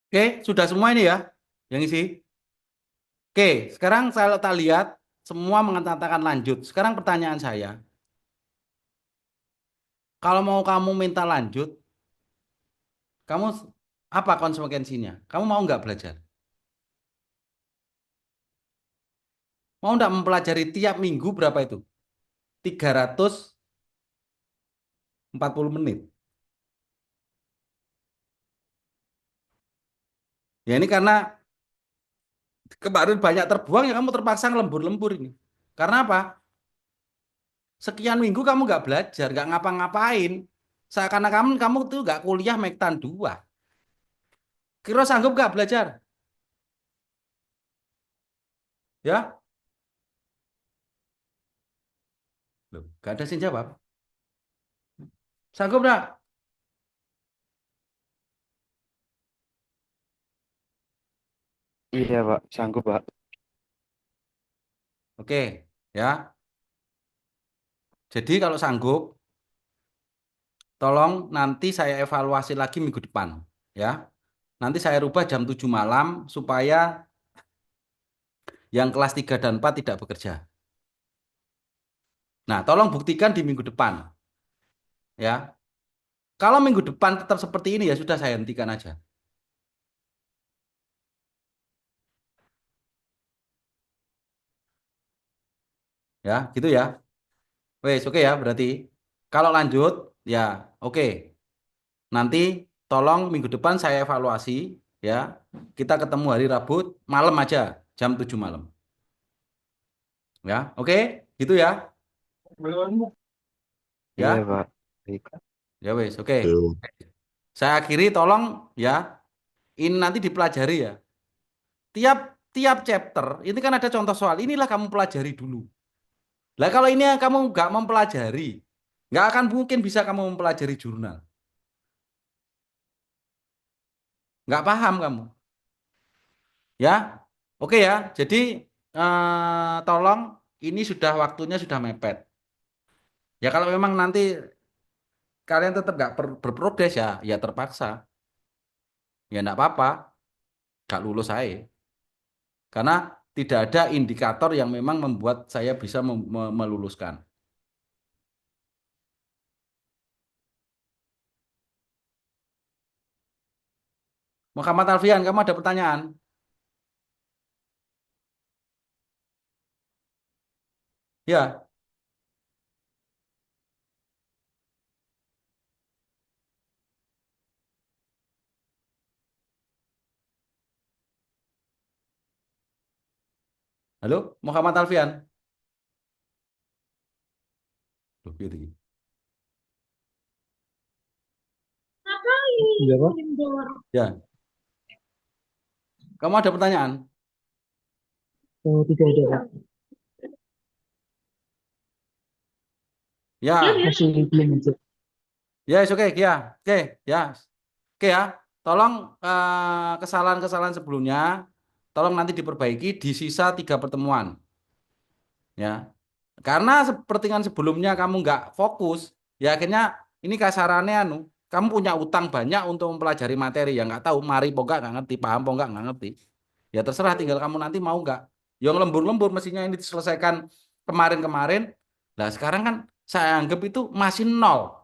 Oke, sudah semua ini ya yang isi. Oke, sekarang saya tak lihat semua mengatakan lanjut. Sekarang pertanyaan saya, kalau mau kamu minta lanjut, kamu apa konsekuensinya? Kamu mau nggak belajar? Mau nggak mempelajari tiap minggu berapa itu? 340 menit. Ya ini karena kemarin banyak terbuang ya kamu terpaksa ngelembur-lembur ini. Karena apa? Sekian minggu kamu nggak belajar, nggak ngapa-ngapain. Seakan-akan kamu tuh nggak kuliah Mektan 2. Kira sanggup nggak belajar? Ya? Loh, nggak ada sih jawab. Sanggup nggak? Iya, Pak. Sanggup, Pak. Oke, ya. Jadi kalau sanggup, tolong nanti saya evaluasi lagi minggu depan. Ya. Nanti saya rubah jam 7 malam supaya yang kelas 3 dan 4 tidak bekerja. Nah, tolong buktikan di minggu depan. Ya. Kalau minggu depan tetap seperti ini ya sudah saya hentikan aja. Ya, gitu ya. Wes, oke ya berarti. Kalau lanjut, ya oke. Nanti tolong minggu depan saya evaluasi ya. Kita ketemu hari Rabu malam aja, jam 7 malam. Ya, oke, gitu ya. Iya, Ya, Pak. Baik. ya wes, oke. Saya akhiri tolong ya. Ini nanti dipelajari ya. Tiap tiap chapter ini kan ada contoh soal. Inilah kamu pelajari dulu. Lah kalau ini kamu nggak mempelajari, nggak akan mungkin bisa kamu mempelajari jurnal. Nggak paham kamu. Ya, oke ya. Jadi tolong ini sudah waktunya sudah mepet. Ya kalau memang nanti kalian tetap nggak berprogres ya, ya terpaksa. Ya nggak apa-apa, nggak lulus saya. Karena tidak ada indikator yang memang membuat saya bisa meluluskan. Muhammad Alfian, kamu ada pertanyaan? Ya, halo, Muhammad Alfian. Loh, gitu, gitu. Iya, Pak. Ya, kamu ada pertanyaan? Oh, tidak ada, Pak. Ya, Masih belum aja. ya, oke, ya, oke, ya, oke ya. Tolong kesalahan-kesalahan sebelumnya, tolong nanti diperbaiki di sisa 3 pertemuan. Ya, karena pertandingan sebelumnya kamu nggak fokus, ya akhirnya ini kasarannya kamu punya utang banyak untuk mempelajari materi yang nggak tahu, mari po nggak ngerti, paham po nggak ngerti. Ya terserah, tinggal kamu nanti mau nggak. Yang lembur-lembur mestinya ini diselesaikan kemarin-kemarin. Nah sekarang kan saya anggap itu masih nol.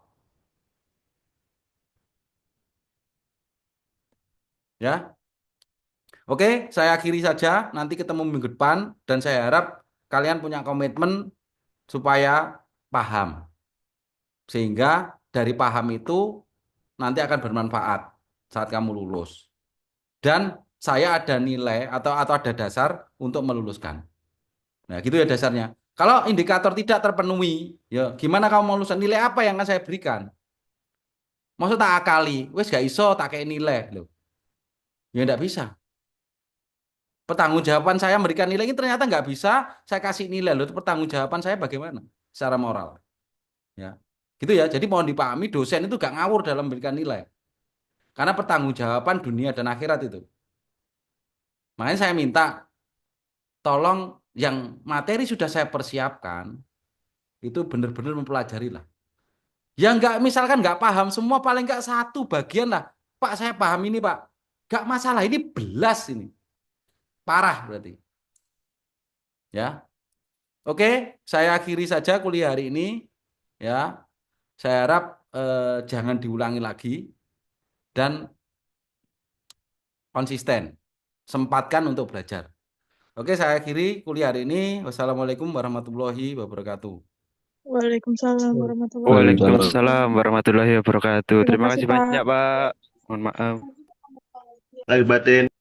Ya, oke, saya akhiri saja. Nanti ketemu minggu depan dan saya harap kalian punya komitmen supaya paham. Sehingga dari paham itu nanti akan bermanfaat saat kamu lulus. Dan saya ada nilai atau ada dasar untuk meluluskan. Nah, gitu ya dasarnya. Kalau indikator tidak terpenuhi, ya gimana kamu mau lulusan? Nilai apa yang akan saya berikan? Maksud tak akali, wes gak iso tak kayak nilai loh. Ya enggak bisa. Pertanggungjawaban saya memberikan nilai ini ternyata nggak bisa saya kasih nilai loh. Pertanggungjawaban saya bagaimana? Secara moral. Ya. Gitu ya. Jadi mohon dipahami dosen itu gak ngawur dalam memberikan nilai. Karena pertanggungjawaban dunia dan akhirat itu. Makanya saya minta tolong yang materi sudah saya persiapkan itu benar-benar mempelajari lah. Yang nggak misalkan nggak paham semua paling nggak satu bagian lah. Pak saya paham ini Pak. Gak masalah, ini belas ini. Parah berarti. Ya. Oke, saya akhiri saja kuliah hari ini. Ya. Saya harap jangan diulangi lagi dan konsisten. Sempatkan untuk belajar. Oke, saya akhiri kuliah hari ini. Wassalamualaikum warahmatullahi wabarakatuh. Waalaikumsalam warahmatullahi Waalaikumsalam. wabarakatuh. Waalaikumsalam warahmatullahi wabarakatuh. Terima Terima kasih, kasih Pak. banyak, Pak. Mohon maaf. Lahir batin.